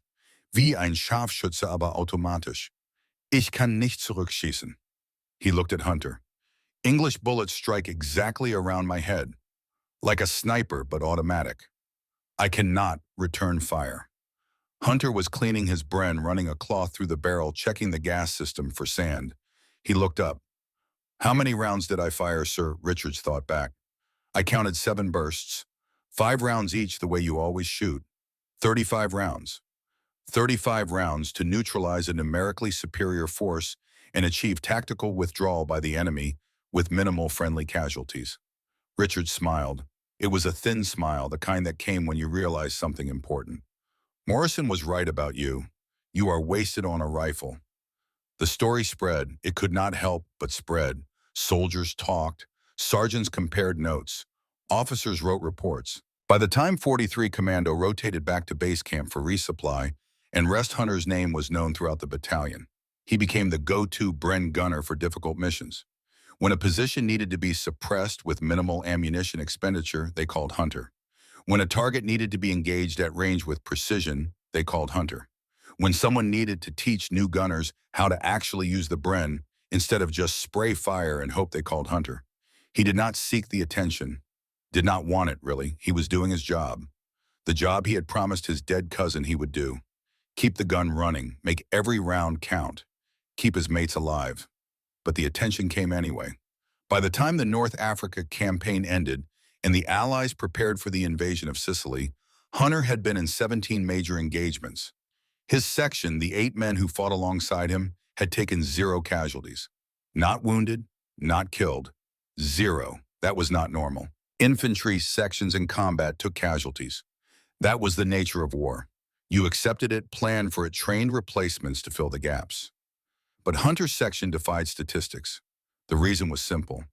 Speaker 1: Wie ein Scharfschütze, aber automatisch. Ich kann nicht zurückschießen. He looked at Hunter. English bullets strike exactly around my head. Like a sniper, but automatic. I cannot return fire. Hunter was cleaning his Bren, running a cloth through the barrel, checking the gas system for sand. He looked up. How many rounds did I fire, sir? Richards thought back. I counted 7 bursts. 5 rounds each, the way you always shoot. 35 rounds. 35 rounds to neutralize a numerically superior force and achieve tactical withdrawal by the enemy with minimal friendly casualties. Richards smiled. It was a thin smile, the kind that came when you realized something important. Morrison was right about you. You are wasted on a rifle. The story spread. It could not help but spread. Soldiers talked. Sergeants compared notes. Officers wrote reports. By the time 43 Commando rotated back to base camp for resupply, and Rest Hunter's name was known throughout the battalion, he became the go-to Bren gunner for difficult missions. When a position needed to be suppressed with minimal ammunition expenditure, they called Hunter. When a target needed to be engaged at range with precision, they called Hunter. When someone needed to teach new gunners how to actually use the Bren instead of just spray fire and hope, they called Hunter. He did not seek the attention, did not want it really. He was doing his job. The job he had promised his dead cousin he would do. Keep the gun running, make every round count, keep his mates alive. But the attention came anyway. By the time the North Africa campaign ended and the Allies prepared for the invasion of Sicily, Hunter had been in 17 major engagements. His section, the 8 men who fought alongside him, had taken 0 casualties. Not wounded, not killed. 0. That was not normal. Infantry sections in combat took casualties. That was the nature of war. You accepted it, planned for it, trained replacements to fill the gaps. But Hunter's section defied statistics. The reason was simple.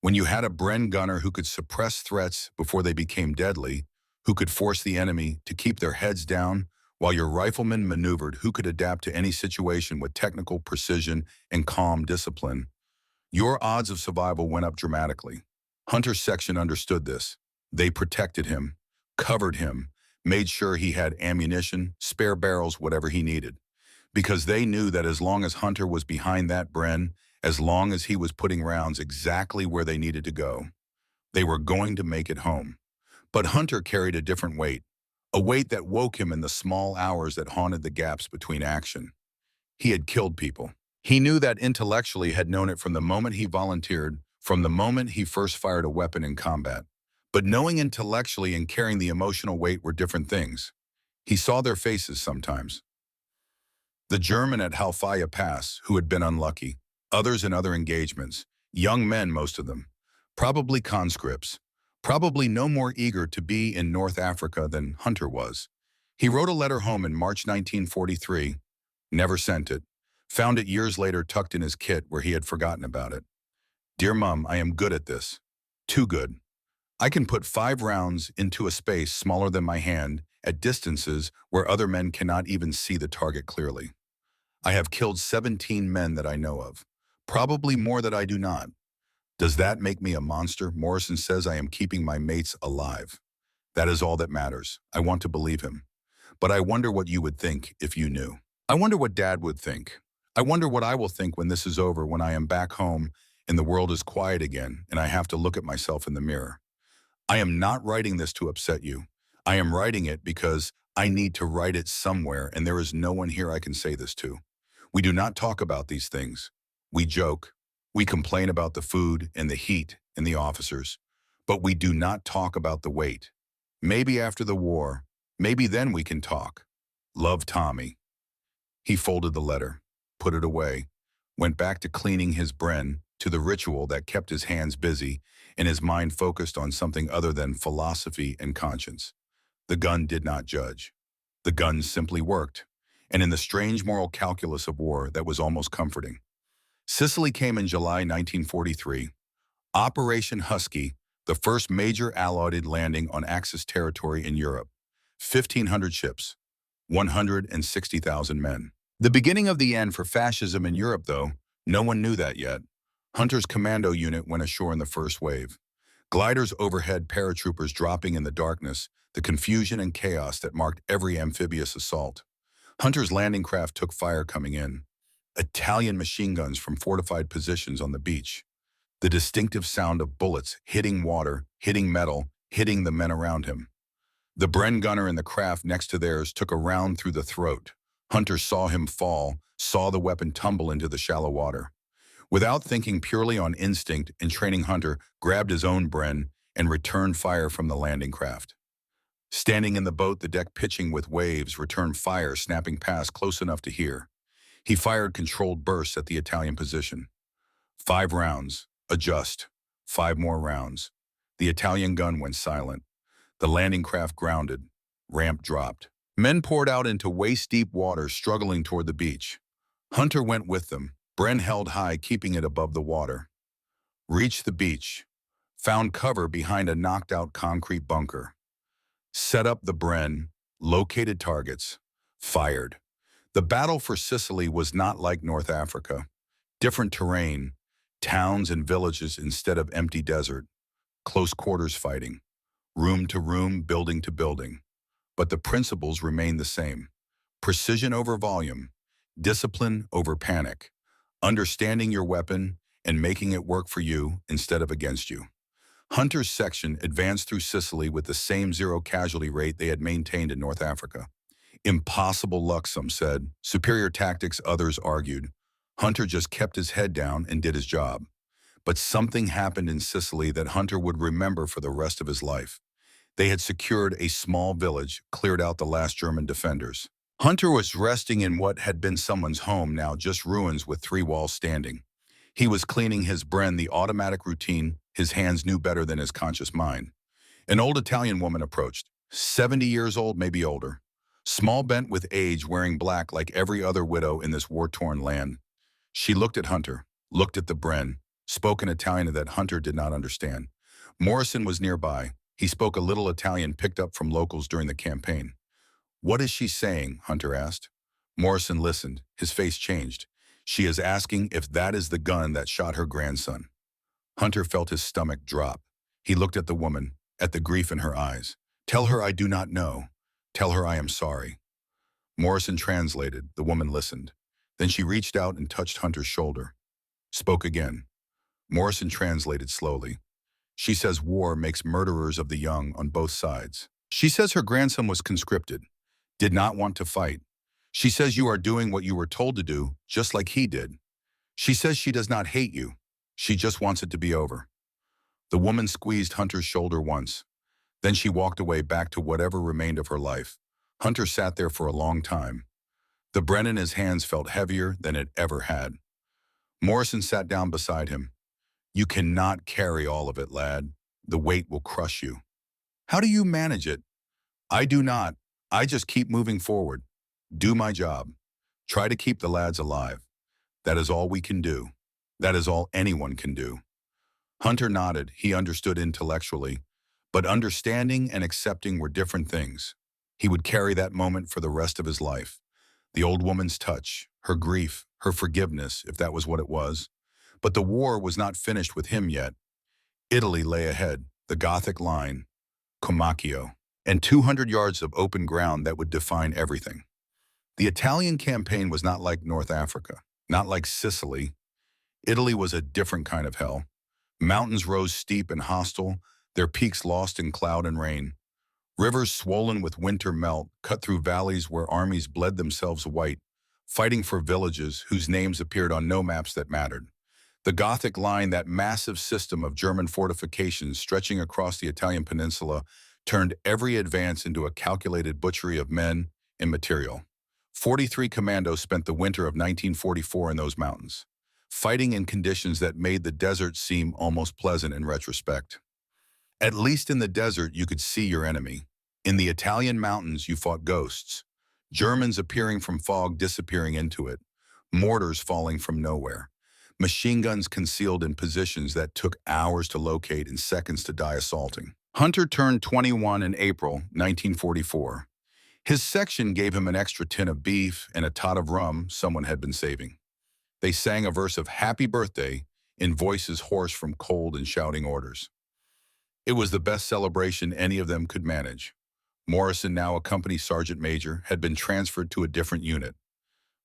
Speaker 1: When you had a Bren gunner who could suppress threats before they became deadly, who could force the enemy to keep their heads down, while your riflemen maneuvered who could adapt to any situation with technical precision and calm discipline, your odds of survival went up dramatically. Hunter's section understood this. They protected him, covered him, made sure he had ammunition, spare barrels, whatever he needed. Because they knew that as long as Hunter was behind that Bren, as long as he was putting rounds exactly where they needed to go, they were going to make it home. But Hunter carried a different weight, a weight that woke him in the small hours that haunted the gaps between action. He had killed people. He knew that intellectually, had known it from the moment he volunteered, from the moment he first fired a weapon in combat. But knowing intellectually and carrying the emotional weight were different things. He saw their faces sometimes. The German at Halfaya Pass, who had been unlucky, others in other engagements, young men, most of them, probably conscripts, probably no more eager to be in North Africa than Hunter was. He wrote a letter home in March 1943, never sent it, found it years later tucked in his kit where he had forgotten about it. Dear Mum, I am good at this. Too good. I can put 5 rounds into a space smaller than my hand at distances where other men cannot even see the target clearly. I have killed 17 men that I know of, probably more that I do not. Does that make me a monster? Morrison says I am keeping my mates alive. That is all that matters. I want to believe him. But I wonder what you would think if you knew. I wonder what Dad would think. I wonder what I will think when this is over, when I am back home and the world is quiet again and I have to look at myself in the mirror. I am not writing this to upset you. I am writing it because I need to write it somewhere, and there is no one here I can say this to. We do not talk about these things. We joke. We complain about the food and the heat and the officers, but we do not talk about the weight. Maybe after the war, maybe then we can talk. Love, Tommy. He folded the letter, put it away, went back to cleaning his Bren, to the ritual that kept his hands busy and his mind focused on something other than philosophy and conscience. The gun did not judge. The gun simply worked, and in the strange moral calculus of war that was almost comforting. Sicily came in July 1943. Operation Husky, the first major Allied landing on Axis territory in Europe. 1,500 ships, 160,000 men. The beginning of the end for fascism in Europe, though, no one knew that yet. Hunter's commando unit went ashore in the first wave. Gliders overhead, paratroopers dropping in the darkness, the confusion and chaos that marked every amphibious assault. Hunter's landing craft took fire coming in. Italian machine guns from fortified positions on the beach. The distinctive sound of bullets hitting water, hitting metal, hitting the men around him. The Bren gunner in the craft next to theirs took a round through the throat. Hunter saw him fall, saw the weapon tumble into the shallow water. Without thinking, purely on instinct and training, Hunter grabbed his own Bren and returned fire from the landing craft. Standing in the boat, the deck pitching with waves, returned fire, snapping past close enough to hear. He fired controlled bursts at the Italian position. 5 rounds. Adjust. 5 more rounds. The Italian gun went silent. The landing craft grounded. Ramp dropped. Men poured out into waist-deep water, struggling toward the beach. Hunter went with them. Bren held high, keeping it above the water. Reached the beach. Found cover behind a knocked-out concrete bunker. Set up the Bren. Located targets. Fired. The battle for Sicily was not like North Africa. Different terrain. Towns and villages instead of empty desert. Close quarters fighting. Room to room, building to building. But the principles remain the same. Precision over volume. Discipline over panic. Understanding your weapon and making it work for you instead of against you. Hunter's section advanced through Sicily with the same 0 casualty rate they had maintained in North Africa. Impossible luck, some said. Superior tactics, others argued. Hunter just kept his head down and did his job. But something happened in Sicily that Hunter would remember for the rest of his life. They had secured a small village, cleared out the last German defenders. Hunter was resting in what had been someone's home, now just ruins with 3 walls standing. He was cleaning his Bren, the automatic routine his hands knew better than his conscious mind. An old Italian woman approached, 70 years old, maybe older. Small, bent with age, wearing black like every other widow in this war-torn land. She looked at Hunter, looked at the Bren, spoke in Italian that Hunter did not understand. Morrison was nearby. He spoke a little Italian picked up from locals during the campaign. "What is she saying?" Hunter asked. Morrison listened. His face changed. "She is asking if that is the gun that shot her grandson." Hunter felt his stomach drop. He looked at the woman, at the grief in her eyes. "Tell her I do not know. Tell her I am sorry." Morrison translated. The woman listened. Then she reached out and touched Hunter's shoulder. Spoke again. Morrison translated slowly. "She says war makes murderers of the young on both sides. She says her grandson was conscripted, did not want to fight. She says you are doing what you were told to do, just like he did. She says she does not hate you. She just wants it to be over." The woman squeezed Hunter's shoulder once. Then she walked away, back to whatever remained of her life. Hunter sat there for a long time. The Bren in his hands felt heavier than it ever had. Morrison sat down beside him. "You cannot carry all of it, lad. The weight will crush you." "How do you manage it?" "I do not. I just keep moving forward. Do my job. Try to keep the lads alive. That is all we can do. That is all anyone can do." Hunter nodded. He understood intellectually. But understanding and accepting were different things. He would carry that moment for the rest of his life. The old woman's touch, her grief, her forgiveness, if that was what it was. But the war was not finished with him yet. Italy lay ahead, the Gothic line, Comacchio, and 200 yards of open ground that would define everything. The Italian campaign was not like North Africa, not like Sicily. Italy was a different kind of hell. Mountains rose steep and hostile, their peaks lost in cloud and rain. Rivers swollen with winter melt cut through valleys where armies bled themselves white, fighting for villages whose names appeared on no maps that mattered. The Gothic line, that massive system of German fortifications stretching across the Italian peninsula, turned every advance into a calculated butchery of men and material. 43 commandos spent the winter of 1944 in those mountains, fighting in conditions that made the desert seem almost pleasant in retrospect. At least in the desert, you could see your enemy. In the Italian mountains, you fought ghosts. Germans appearing from fog, disappearing into it. Mortars falling from nowhere. machine guns concealed in positions that took hours to locate and seconds to die assaulting. Hunter turned 21 in April 1944. His section gave him an extra tin of beef and a tot of rum someone had been saving. They sang a verse of Happy Birthday in voices hoarse from cold and shouting orders. It was the best celebration any of them could manage. Morrison, now a company sergeant major, had been transferred to a different unit.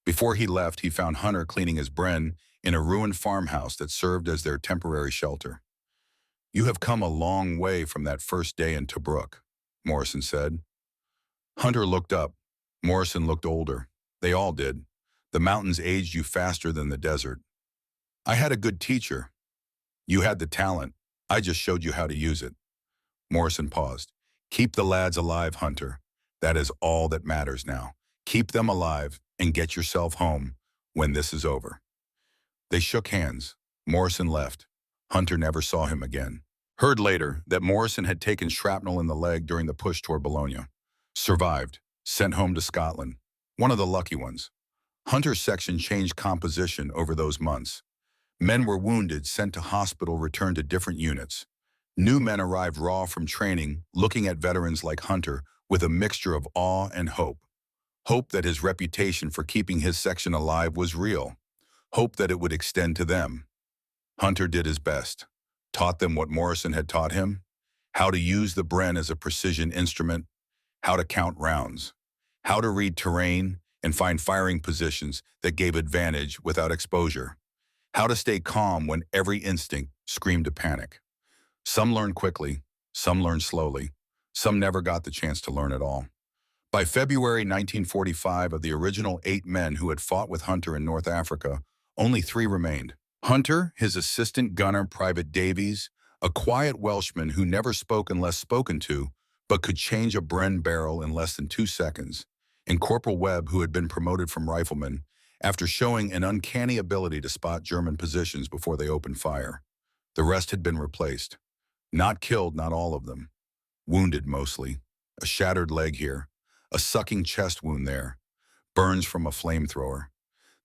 Speaker 1: Before he left, he found Hunter cleaning his Bren in a ruined farmhouse that served as their temporary shelter. "You have come a long way from that first day in Tobruk," Morrison said. Hunter looked up. Morrison looked older. They all did. The mountains aged you faster than the desert. "I had a good teacher. You had the talent. I just showed you how to use it." Morrison paused. "Keep the lads alive, Hunter. That is all that matters now. Keep them alive and get yourself home when this is over." They shook hands. Morrison left. Hunter never saw him again. Heard later that Morrison had taken shrapnel in the leg during the push toward Bologna. Survived. Sent home to Scotland. One of the lucky ones. Hunter's section changed composition over those months. Men were wounded, sent to hospital, returned to different units. New men arrived raw from training, looking at veterans like Hunter with a mixture of awe and hope. Hope that his reputation for keeping his section alive was real. Hope that it would extend to them. Hunter did his best. Taught them what Morrison had taught him. How to use the Bren as a precision instrument. How to count rounds. How to read terrain and find firing positions that gave advantage without exposure. How to stay calm when every instinct screamed to panic. Some learned quickly, some learned slowly, some never got the chance to learn at all. By February 1945, of the original 8 men who had fought with Hunter in North Africa, only 3 remained. Hunter, his assistant gunner, Private Davies, a quiet Welshman who never spoke unless spoken to, but could change a Bren barrel in less than 2 seconds, and Corporal Webb, who had been promoted from rifleman after showing an uncanny ability to spot German positions before they opened fire. The rest had been replaced. Not killed, not all of them. Wounded mostly. A shattered leg here. A sucking chest wound there. Burns from a flamethrower.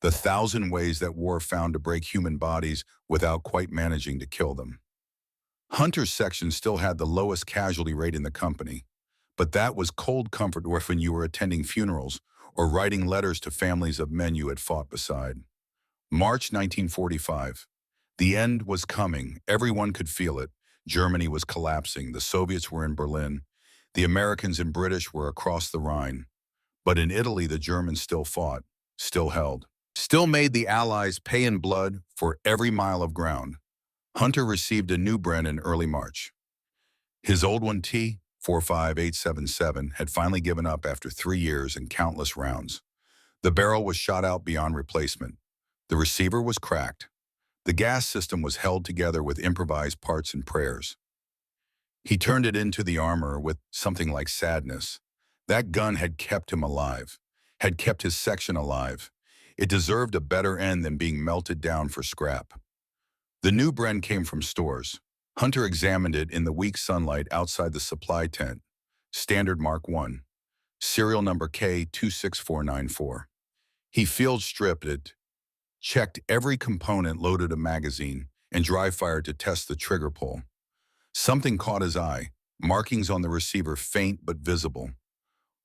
Speaker 1: The 1,000 ways that war found to break human bodies without quite managing to kill them. Hunter's section still had the lowest casualty rate in the company, but that was cold comfort when you were attending funerals or writing letters to families of men you had fought beside. March 1945. The end was coming. Everyone could feel it. Germany was collapsing. The Soviets were in Berlin. The Americans and British were across the Rhine. But in Italy, the Germans still fought, still held, still made the Allies pay in blood for every mile of ground. Hunter received a new Bren in early March. His old one, T-45877, had finally given up after 3 years and countless rounds. The barrel was shot out beyond replacement. The receiver was cracked. The gas system was held together with improvised parts and prayers. He turned it into the armor with something like sadness. That gun had kept him alive, had kept his section alive. It deserved a better end than being melted down for scrap. The new Bren came from stores. Hunter examined it in the weak sunlight outside the supply tent. Standard Mark I. Serial number K26494. He field stripped it, checked every component, loaded a magazine, and dry fired to test the trigger pull. Something caught his eye. Markings on the receiver, faint but visible.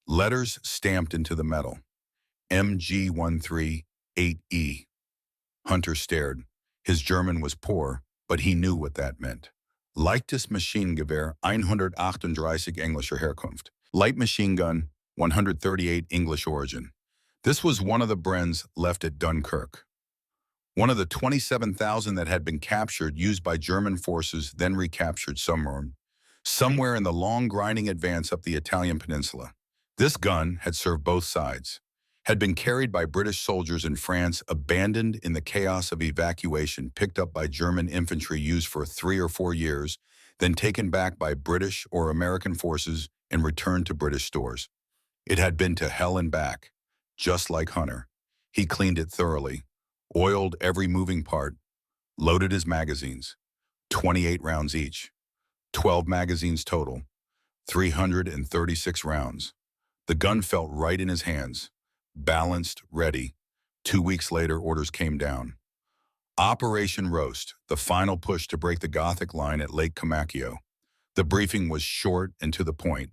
Speaker 1: Letters stamped into the metal. MG138E. Hunter stared. His German was poor, but he knew what that meant. Leichtes Maschinengewehr 138 Englischer Herkunft. Light machine gun, 138 English origin. This was one of the Brens left at Dunkirk. One of the 27,000 that had been captured, used by German forces, then recaptured somewhere in the long grinding advance up the Italian peninsula. This gun had served both sides, had been carried by British soldiers in France, abandoned in the chaos of evacuation, picked up by German infantry, used for 3 or 4 years, then taken back by British or American forces and returned to British stores. It had been to hell and back, just like Hunter. He cleaned it thoroughly, oiled every moving part, loaded his magazines, 28 rounds each, 12 magazines total, 336 rounds. The gun felt right in his hands. Balanced, ready. 2 weeks later, orders came down. Operation Roast, the final push to break the Gothic line at Lake Comacchio. The briefing was short and to the point.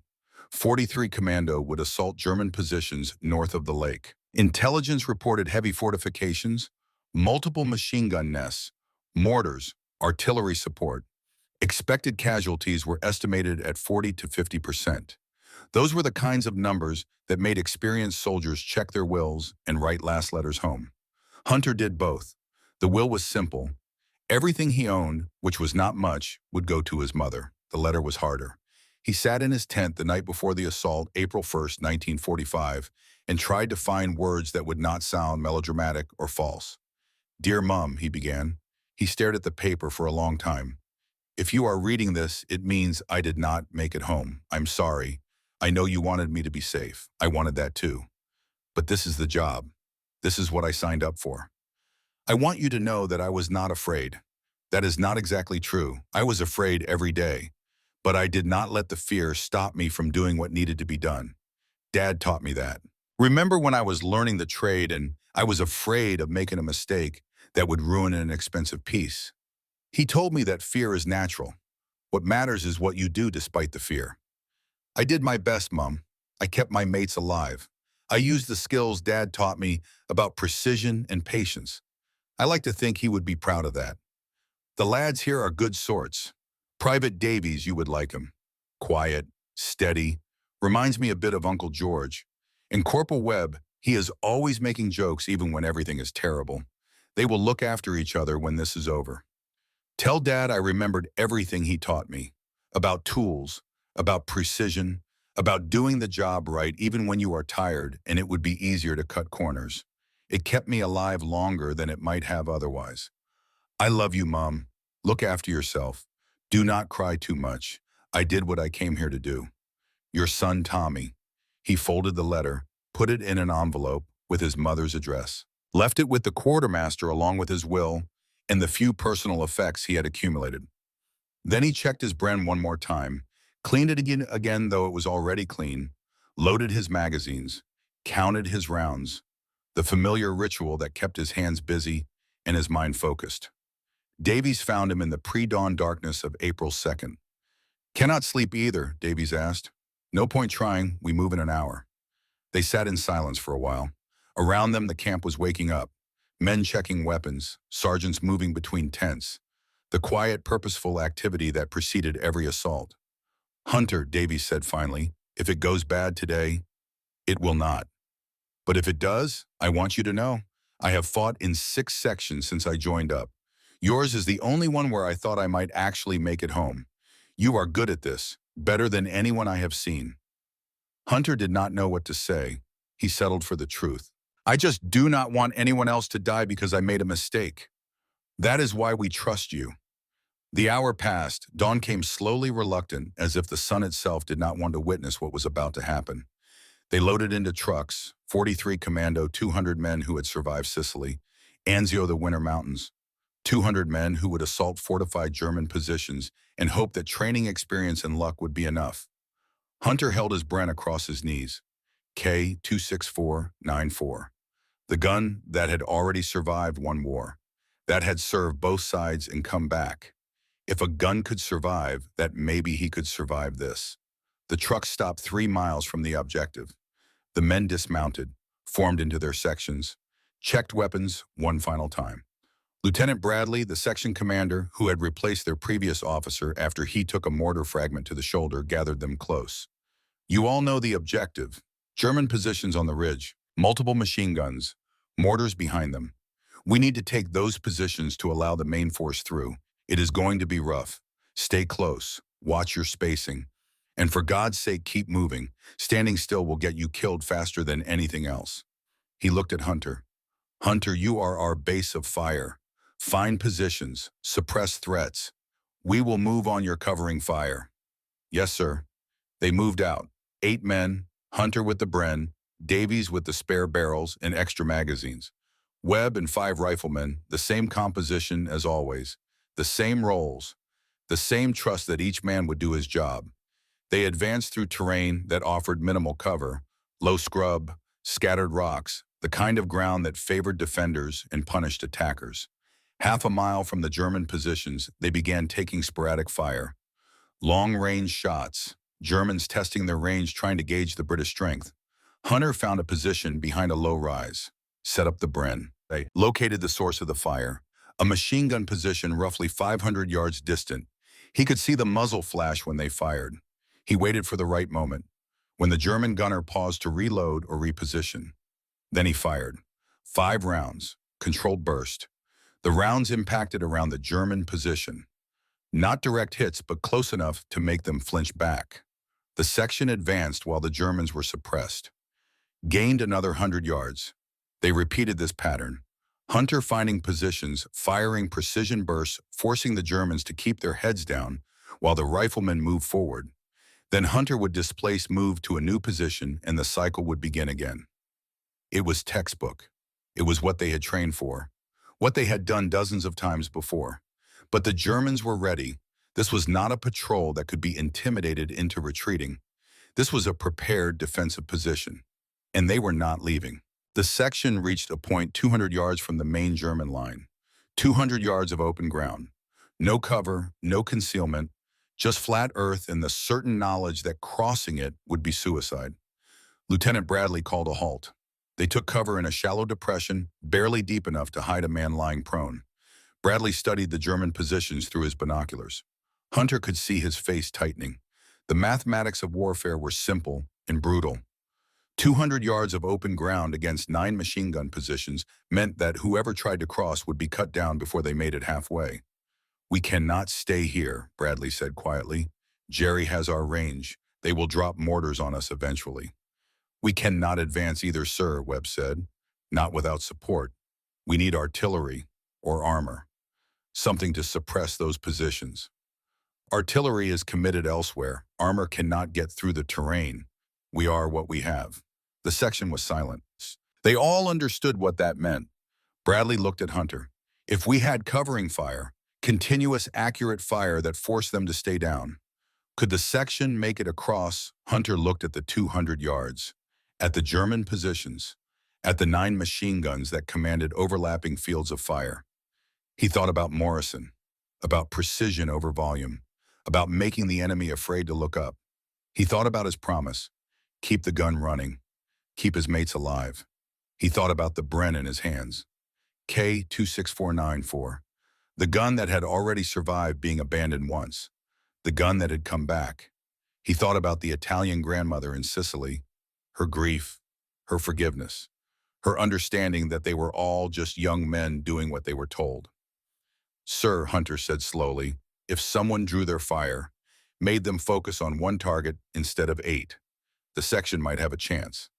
Speaker 1: 43 Commando would assault German positions north of the lake. Intelligence reported heavy fortifications, multiple machine gun nests, mortars, artillery support. Expected casualties were estimated at 40 to 50%. Those were the kinds of numbers that made experienced soldiers check their wills and write last letters home. Hunter did both. The will was simple. Everything he owned, which was not much, would go to his mother. The letter was harder. He sat in his tent the night before the assault, April 1st, 1945, and tried to find words that would not sound melodramatic or false. "Dear Mom," he began. He stared at the paper for a long time. "If you are reading this, it means I did not make it home. I'm sorry. I know you wanted me to be safe. I wanted that too. But this is the job. This is what I signed up for. I want you to know that I was not afraid. That is not exactly true. I was afraid every day. But I did not let the fear stop me from doing what needed to be done. Dad taught me that. Remember when I was learning the trade and I was afraid of making a mistake that would ruin an expensive piece? He told me that fear is natural. What matters is what you do despite the fear. I did my best, Mom. I kept my mates alive. I used the skills Dad taught me about precision and patience. I like to think he would be proud of that. The lads here are good sorts. Private Davies, you would like him. Quiet, steady, reminds me a bit of Uncle George. And Corporal Webb, he is always making jokes even when everything is terrible. They will look after each other when this is over. Tell Dad I remembered everything he taught me. About tools, about precision, about doing the job right even when you are tired and it would be easier to cut corners. It kept me alive longer than it might have otherwise. I love you, Mom. Look after yourself. Do not cry too much. I did what I came here to do. Your son, Tommy." He folded the letter, put it in an envelope with his mother's address, left it with the quartermaster along with his will and the few personal effects he had accumulated. Then he checked his Bren one more time, cleaned it again though it was already clean, loaded his magazines, counted his rounds, the familiar ritual that kept his hands busy and his mind focused. Davies found him in the pre-dawn darkness of April 2nd. "Cannot sleep either," Davies asked. "No point trying, we move in an hour." They sat in silence for a while. Around them the camp was waking up, men checking weapons, sergeants moving between tents, the quiet, purposeful activity that preceded every assault. "Hunter," Davies said finally, "if it goes bad today, it will not. But if it does, I want you to know, I have fought in 6 sections since I joined up. Yours is the only one where I thought I might actually make it home. You are good at this, better than anyone I have seen." Hunter did not know what to say. He settled for the truth. "I just do not want anyone else to die because I made a mistake. That is why we trust you." The hour passed. Dawn came slowly, reluctant, as if the sun itself did not want to witness what was about to happen. They loaded into trucks, 43 Commando, 200 men who had survived Sicily, Anzio the Winter Mountains, 200 men who would assault fortified German positions and hope that training experience and luck would be enough. Hunter held his Bren across his knees, K26494, the gun that had already survived one war, that had served both sides and come back. If a gun could survive, that maybe he could survive this. The truck stopped 3 miles from the objective. The men dismounted, formed into their sections, checked weapons one final time. Lieutenant Bradley, the section commander, who had replaced their previous officer after he took a mortar fragment to the shoulder, gathered them close. "You all know the objective. German positions on the ridge, multiple machine guns, mortars behind them. We need to take those positions to allow the main force through. It is going to be rough. Stay close. Watch your spacing. And for God's sake, keep moving. Standing still will get you killed faster than anything else." He looked at Hunter. "Hunter, you are our base of fire. Find positions. Suppress threats. We will move on your covering fire." "Yes, sir." They moved out. 8 men, Hunter with the Bren, Davies with the spare barrels and extra magazines, Webb and 5 riflemen, the same composition as always, the same roles, the same trust that each man would do his job. They advanced through terrain that offered minimal cover, low scrub, scattered rocks, the kind of ground that favored defenders and punished attackers. Half a mile from the German positions, they began taking sporadic fire. Long-range shots, Germans testing their range trying to gauge the British strength. Hunter found a position behind a low rise, set up the Bren. They located the source of the fire, a machine gun position roughly 500 yards distant. He could see the muzzle flash when they fired. He waited for the right moment, when the German gunner paused to reload or reposition. Then he fired. 5 rounds, controlled burst. The rounds impacted around the German position. Not direct hits, but close enough to make them flinch back. The section advanced while the Germans were suppressed. Gained another 100 yards. They repeated this pattern. Hunter finding positions, firing precision bursts, forcing the Germans to keep their heads down while the riflemen moved forward. Then Hunter would displace, move to a new position, and the cycle would begin again. It was textbook. It was what they had trained for, what they had done dozens of times before. But the Germans were ready. This was not a patrol that could be intimidated into retreating. This was a prepared defensive position, and they were not leaving. The section reached a point 200 yards from the main German line. 200 yards of open ground. No cover, no concealment, just flat earth and the certain knowledge that crossing it would be suicide. Lieutenant Bradley called a halt. They took cover in a shallow depression, barely deep enough to hide a man lying prone. Bradley studied the German positions through his binoculars. Hunter could see his face tightening. The mathematics of warfare were simple and brutal. 200 yards of open ground against 9 machine gun positions meant that whoever tried to cross would be cut down before they made it halfway. "We cannot stay here," Bradley said quietly. "Jerry has our range. They will drop mortars on us eventually." "We cannot advance either, sir," Webb said. "Not without support. We need artillery or armor, something to suppress those positions. Artillery is committed elsewhere. Armor cannot get through the terrain. We are what we have." The section was silent. They all understood what that meant. Bradley looked at Hunter. "If we had covering fire, continuous accurate fire that forced them to stay down, could the section make it across?" Hunter looked at the 200 yards, at the German positions, at the 9 machine guns that commanded overlapping fields of fire. He thought about Morrison, about precision over volume, about making the enemy afraid to look up. He thought about his promise, keep the gun running, keep his mates alive. He thought about the Bren in his hands, K26494, the gun that had already survived being abandoned once, the gun that had come back. He thought about the Italian grandmother in Sicily, her grief, her forgiveness, her understanding that they were all just young men doing what they were told. "Sir," Hunter said slowly, "if someone drew their fire, made them focus on one target instead of 8, the section might have a chance."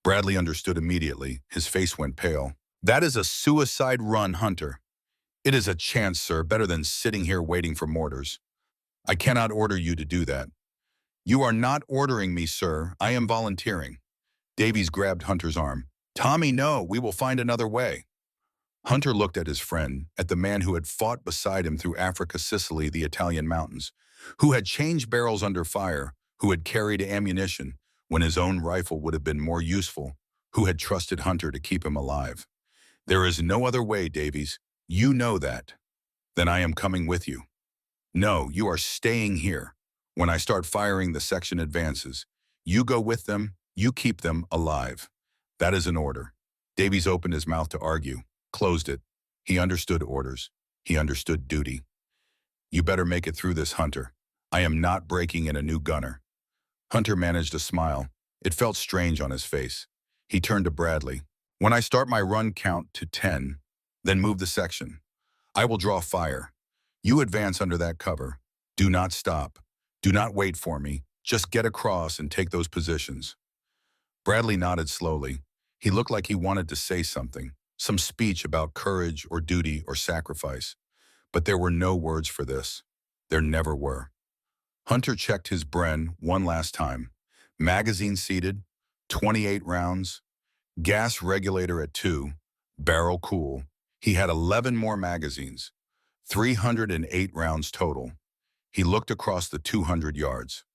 Speaker 1: Bradley understood immediately. His face went pale. "That is a suicide run, Hunter." "It is a chance, sir, better than sitting here waiting for mortars." "I cannot order you to do that." "You are not ordering me, sir. I am volunteering." Davies grabbed Hunter's arm. "Tommy, no, we will find another way." Hunter looked at his friend, at the man who had fought beside him through Africa, Sicily, the Italian mountains, who had changed barrels under fire, who had carried ammunition when his own rifle would have been more useful, who had trusted Hunter to keep him alive. "There is no other way, Davies. You know that." "Then I am coming with you." "No, you are staying here. When I start firing, the section advances. You go with them, you keep them alive. That is an order." Davies opened his mouth to argue, closed it. He understood orders. He understood duty. "You better make it through this, Hunter. I am not breaking in a new gunner." Hunter managed a smile. It felt strange on his face. He turned to Bradley. "When I start my run, count to 10, then move the section. I will draw fire. You advance under that cover. Do not stop. Do not wait for me. Just get across and take those positions." Bradley nodded slowly. He looked like he wanted to say something, some speech about courage or duty or sacrifice. But there were no words for this. There never were. Hunter checked his Bren one last time. Magazine seated, 28 rounds, gas regulator at 2, barrel cool. He had 11 more magazines, 308 rounds total. He looked across the 200 yards.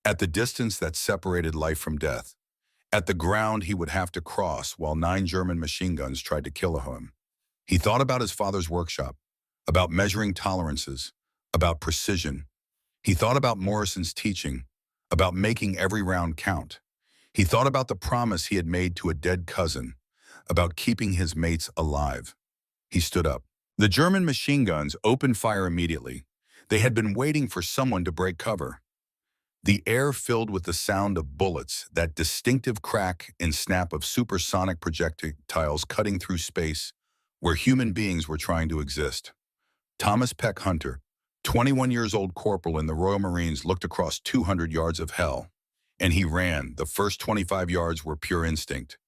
Speaker 1: At the distance that separated life from death, at the ground he would have to cross while 9 German machine guns tried to kill him. He thought about his father's workshop, about measuring tolerances, about precision. He thought about Morrison's teaching, about making every round count. He thought about the promise he had made to a dead cousin, about keeping his mates alive. He stood up. The German machine guns opened fire immediately. They had been waiting for someone to break cover. The air filled with the sound of bullets, that distinctive crack and snap of supersonic projectiles cutting through space where human beings were trying to exist. Thomas Peck Hunter, 21 years old corporal in the Royal Marines, looked across 200 yards of hell. And he ran. The first 25 yards were pure instinct.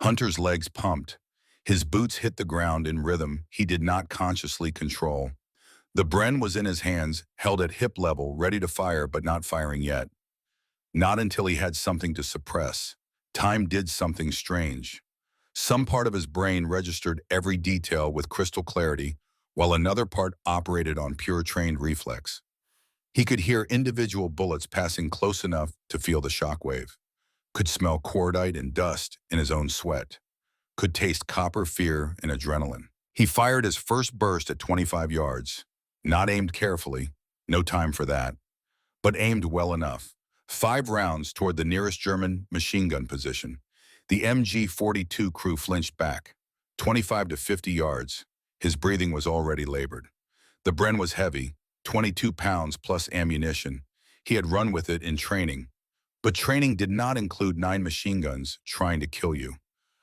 Speaker 1: Hunter's legs pumped. His boots hit the ground in rhythm he did not consciously control. The Bren was in his hands, held at hip level, ready to fire but not firing yet. Not until he had something to suppress. Time did something strange. Some part of his brain registered every detail with crystal clarity, while another part operated on pure trained reflex. He could hear individual bullets passing close enough to feel the shockwave, could smell cordite and dust in his own sweat, could taste copper, fear, and adrenaline. He fired his first burst at 25 yards, not aimed carefully, no time for that, but aimed well enough. 5 rounds toward the nearest German machine gun position. The MG-42 crew flinched back, 25 to 50 yards. His breathing was already labored. The Bren was heavy, 22 pounds plus ammunition. He had run with it in training. But training did not include 9 machine guns trying to kill you.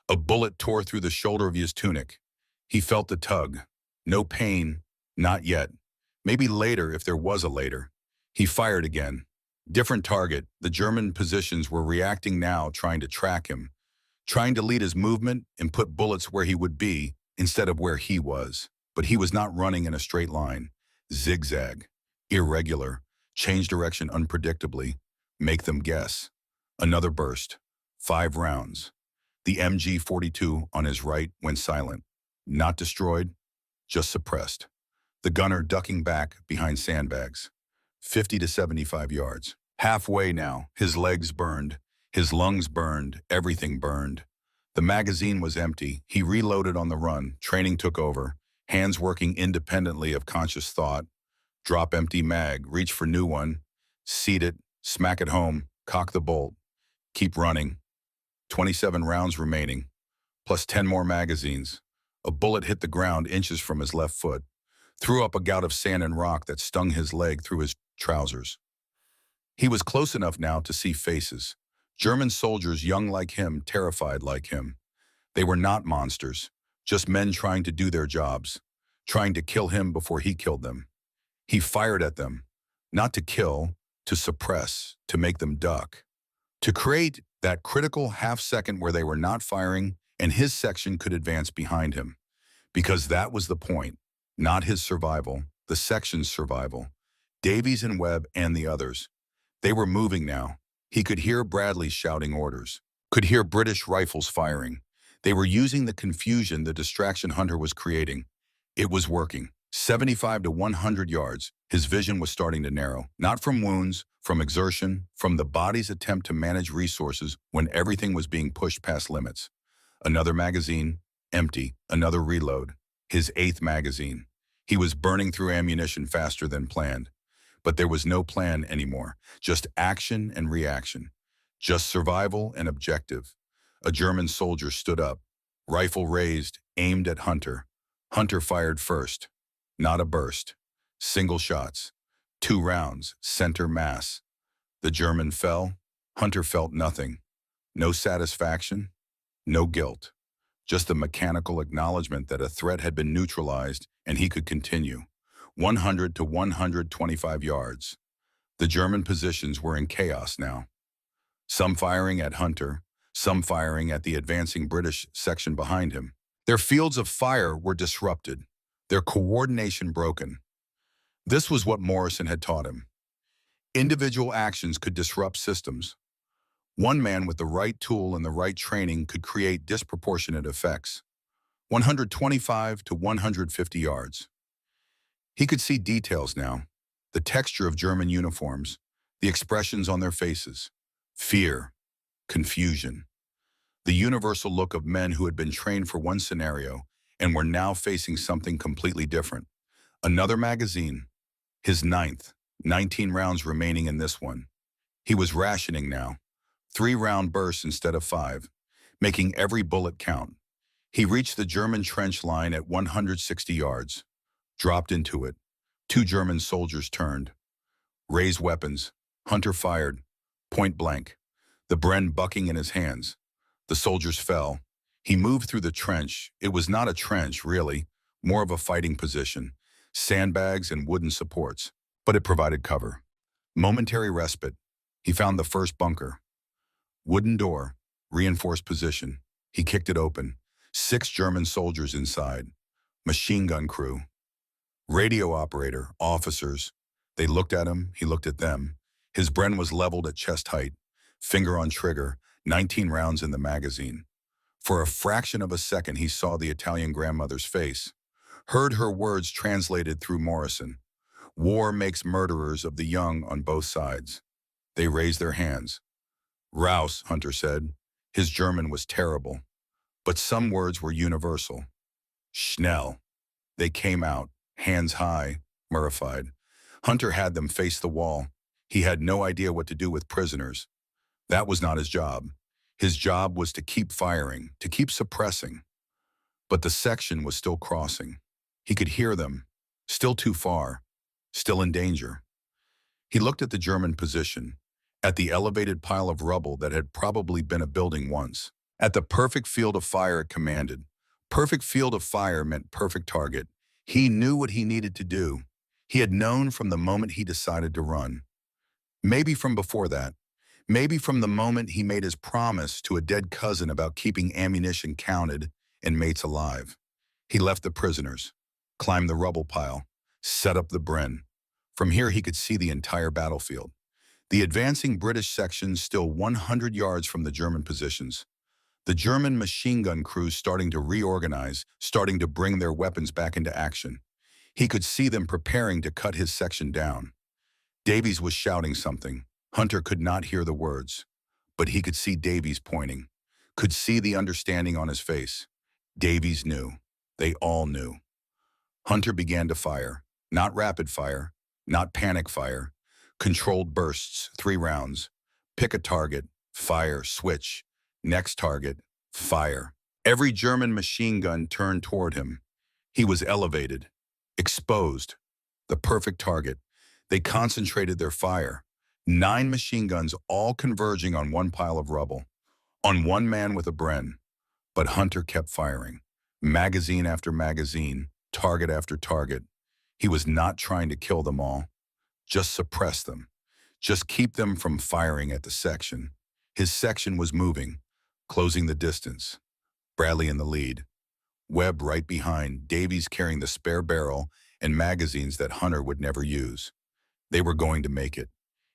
Speaker 1: A bullet tore through the shoulder of his tunic. He felt the tug. No pain, not yet. Maybe later, if there was a later. He fired again. Different target. The German positions were reacting now, trying to track him, trying to lead his movement and put bullets where he would be instead of where he was. But he was not running in a straight line. Zigzag, irregular, change direction unpredictably, make them guess. Another burst. 5 rounds. The MG-42 on his right went silent. Not destroyed, just suppressed. The gunner ducking back behind sandbags. 50 to 75 yards. Halfway now, his legs burned, his lungs burned, everything burned. The magazine was empty. He reloaded on the run. Training took over, hands working independently of conscious thought. Drop empty mag, reach for new one, seat it, smack it home, cock the bolt. Keep running. 27 rounds remaining, plus 10 more magazines. A bullet hit the ground inches from his left foot, threw up a gout of sand and rock that stung his leg through his trousers. He was close enough now to see faces. German soldiers young like him, terrified like him. They were not monsters, just men trying to do their jobs, trying to kill him before he killed them. He fired at them, not to kill, to suppress, to make them duck, to create that critical half-second where they were not firing and his section could advance behind him. Because that was the point, not his survival, the section's survival. Davies and Webb and the others. They were moving now. He could hear Bradley shouting orders, could hear British rifles firing. They were using the confusion the distraction Hunter was creating. It was working. 75 to 100 yards. His vision was starting to narrow, not from wounds, from exertion, from the body's attempt to manage resources when everything was being pushed past limits. Another magazine, empty, another reload. His 8th magazine. He was burning through ammunition faster than planned. But there was no plan anymore, just action and reaction, just survival and objective. A German soldier stood up, rifle raised, aimed at Hunter. Hunter fired first, not a burst. Single shots, 2 rounds, center mass. The German fell. Hunter felt nothing. No satisfaction, no guilt. Just the mechanical acknowledgement that a threat had been neutralized and he could continue. 100 to 125 yards. The German positions were in chaos now. Some firing at Hunter, some firing at the advancing British section behind him. Their fields of fire were disrupted, their coordination broken. This was what Morrison had taught him. Individual actions could disrupt systems. One man with the right tool and the right training could create disproportionate effects. 125 to 150 yards. He could see details now, the texture of German uniforms, the expressions on their faces, fear, confusion, the universal look of men who had been trained for one scenario and were now facing something completely different. Another magazine, his ninth, 19 rounds remaining in this one. He was rationing now, 3-round bursts instead of 5, making every bullet count. He reached the German trench line at 160 yards, dropped into it. 2 German soldiers turned, raised weapons. Hunter fired, point blank, the Bren bucking in his hands. The soldiers fell. He moved through the trench. It was not a trench, really, more of a fighting position, sandbags and wooden supports, but it provided cover. Momentary respite. He found the first bunker. Wooden door, reinforced position. He kicked it open. 6 German soldiers inside. Machine gun crew. Radio operator, officers. They looked at him, he looked at them. His Bren was leveled at chest height. Finger on trigger, 19 rounds in the magazine. For a fraction of a second, he saw the Italian grandmother's face. Heard her words translated through Morrison. War makes murderers of the young on both sides. They raised their hands. Raus, Hunter said. His German was terrible. But some words were universal. Schnell. They came out, hands high, murified. Hunter had them face the wall. He had no idea what to do with prisoners. That was not his job. His job was to keep firing, to keep suppressing. But the section was still crossing. He could hear them, still too far, still in danger. He looked at the German position, at the elevated pile of rubble that had probably been a building once, at the perfect field of fire it commanded. Perfect field of fire meant perfect target. He knew what he needed to do. He had known from the moment he decided to run. Maybe from before that. Maybe from the moment he made his promise to a dead cousin about keeping ammunition counted and mates alive. He left the prisoners, climbed the rubble pile, set up the Bren. From here he could see the entire battlefield. The advancing British sections still 100 yards from the German positions. The German machine gun crews starting to reorganize, starting to bring their weapons back into action. He could see them preparing to cut his section down. Davies was shouting something. Hunter could not hear the words, but he could see Davies pointing, could see the understanding on his face. Davies knew. They all knew. Hunter began to fire, not rapid fire, not panic fire, controlled bursts, 3 rounds. Pick a target, fire, switch. Next target, fire. Every German machine gun turned toward him. He was elevated, exposed, the perfect target. They concentrated their fire. 9 machine guns all converging on one pile of rubble, on one man with a Bren. But Hunter kept firing, magazine after magazine, target after target. He was not trying to kill them all, just suppress them, just keep them from firing at the section. His section was moving, closing the distance. Bradley in the lead. Webb right behind, Davies carrying the spare barrel and magazines that Hunter would never use. They were going to make it.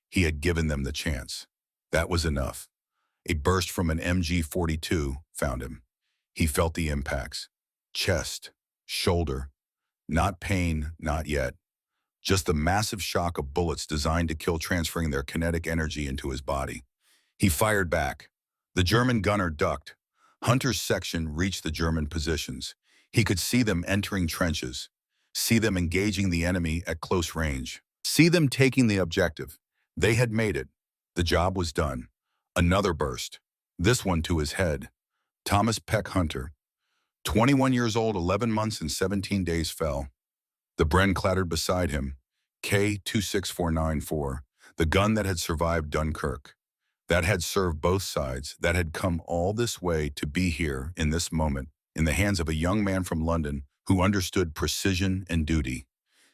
Speaker 1: He had given them the chance. That was enough. A burst from an MG-42 found him. He felt the impacts. Chest, shoulder. Not pain, not yet. Just the massive shock of bullets designed to kill, transferring their kinetic energy into his body. He fired back. The German gunner ducked. Hunter's section reached the German positions. He could see them entering trenches, see them engaging the enemy at close range, see them taking the objective. They had made it. The job was done. Another burst, this one to his head. Thomas Peck Hunter, 21 years old, 11 months and 17 days fell. The Bren clattered beside him, K26494, the gun that had survived Dunkirk, that had served both sides, that had come all this way to be here in this moment, in the hands of a young man from London who understood precision and duty.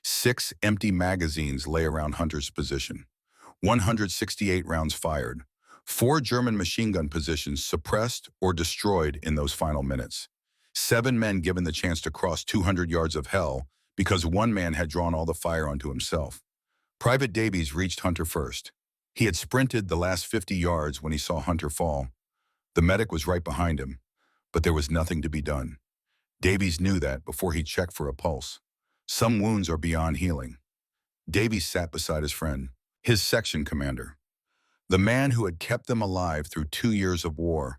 Speaker 1: 6 empty magazines lay around Hunter's position. 168 rounds fired. 4 German machine gun positions suppressed or destroyed in those final minutes. 7 men given the chance to cross 200 yards of hell because one man had drawn all the fire onto himself. Private Davies reached Hunter first. He had sprinted the last 50 yards when he saw Hunter fall. The medic was right behind him, but there was nothing to be done. Davies knew that before he checked for a pulse. Some wounds are beyond healing. Davies sat beside his friend, his section commander, the man who had kept them alive through 2 years of war.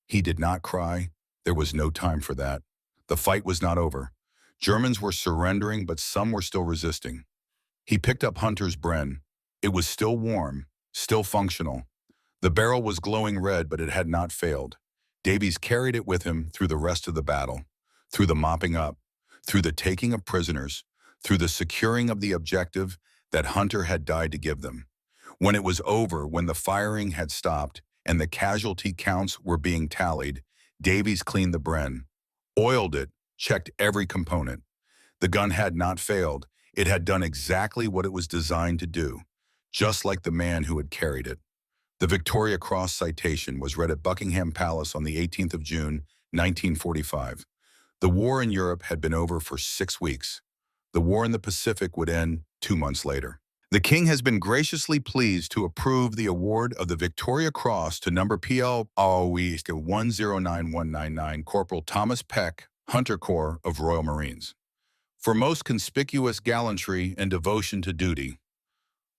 Speaker 1: He did not cry. There was no time for that. The fight was not over. Germans were surrendering, but some were still resisting. He picked up Hunter's Bren. It was still warm, still functional. The barrel was glowing red, but it had not failed. Davies carried it with him through the rest of the battle, through the mopping up, through the taking of prisoners, through the securing of the objective that Hunter had died to give them. When it was over, when the firing had stopped and the casualty counts were being tallied, Davies cleaned the Bren, oiled it, checked every component. The gun had not failed. It had done exactly what it was designed to do, just like the man who had carried it. The Victoria Cross citation was read at Buckingham Palace on the 18th of June, 1945. The war in Europe had been over for 6 weeks. The war in the Pacific would end 2 months later. The King has been graciously pleased to approve the award of the Victoria Cross to number PL/OE 109199 Corporal Thomas Peck, Hunter Corps of Royal Marines, for most conspicuous gallantry and devotion to duty.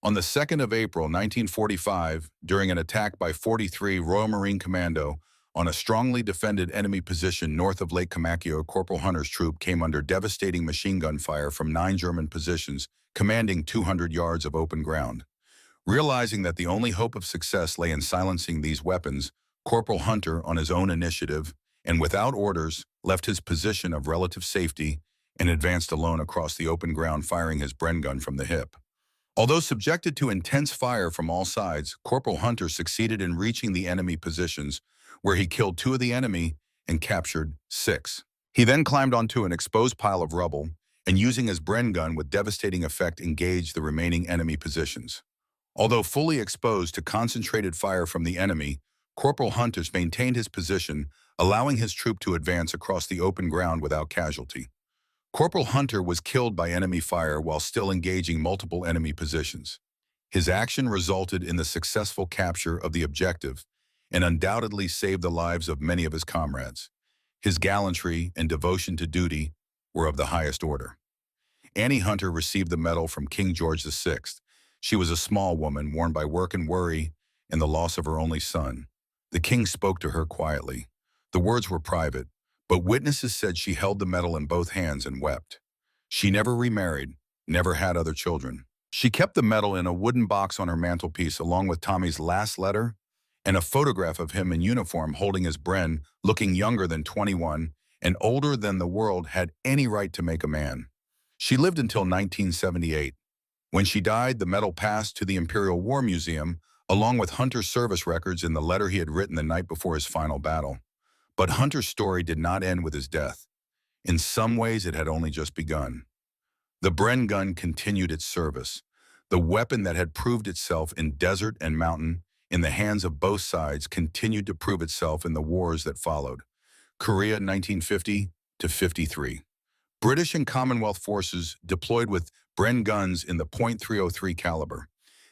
Speaker 1: On the 2nd of April, 1945, during an attack by 43 Royal Marine Commando on a strongly defended enemy position north of Lake Kamakyo, Corporal Hunter's troop came under devastating machine gun fire from 9 German positions, commanding 200 yards of open ground. Realizing that the only hope of success lay in silencing these weapons, Corporal Hunter, on his own initiative and without orders, left his position of relative safety and advanced alone across the open ground, firing his Bren gun from the hip. Although subjected to intense fire from all sides, Corporal Hunter succeeded in reaching the enemy positions, where he killed 2 of the enemy and captured 6. He then climbed onto an exposed pile of rubble and, using his Bren gun with devastating effect, engaged the remaining enemy positions. Although fully exposed to concentrated fire from the enemy, Corporal Hunter maintained his position, allowing his troop to advance across the open ground without casualty. Corporal Hunter was killed by enemy fire while still engaging multiple enemy positions. His action resulted in the successful capture of the objective and undoubtedly saved the lives of many of his comrades. His gallantry and devotion to duty were of the highest order. Annie Hunter received the medal from King George VI. She was a small woman, worn by work and worry and the loss of her only son. The king spoke to her quietly. The words were private, but witnesses said she held the medal in both hands and wept. She never remarried, never had other children. She kept the medal in a wooden box on her mantelpiece, along with Tommy's last letter and a photograph of him in uniform holding his Bren, looking younger than 21 and older than the world had any right to make a man. She lived until 1978. When she died, the medal passed to the Imperial War Museum, along with Hunter's service records and the letter he had written the night before his final battle. But Hunter's story did not end with his death. In some ways, it had only just begun. The Bren gun continued its service. The weapon that had proved itself in desert and mountain, in the hands of both sides, continued to prove itself in the wars that followed. Korea 1950 to 53. British and Commonwealth forces deployed with Bren guns in the .303 caliber.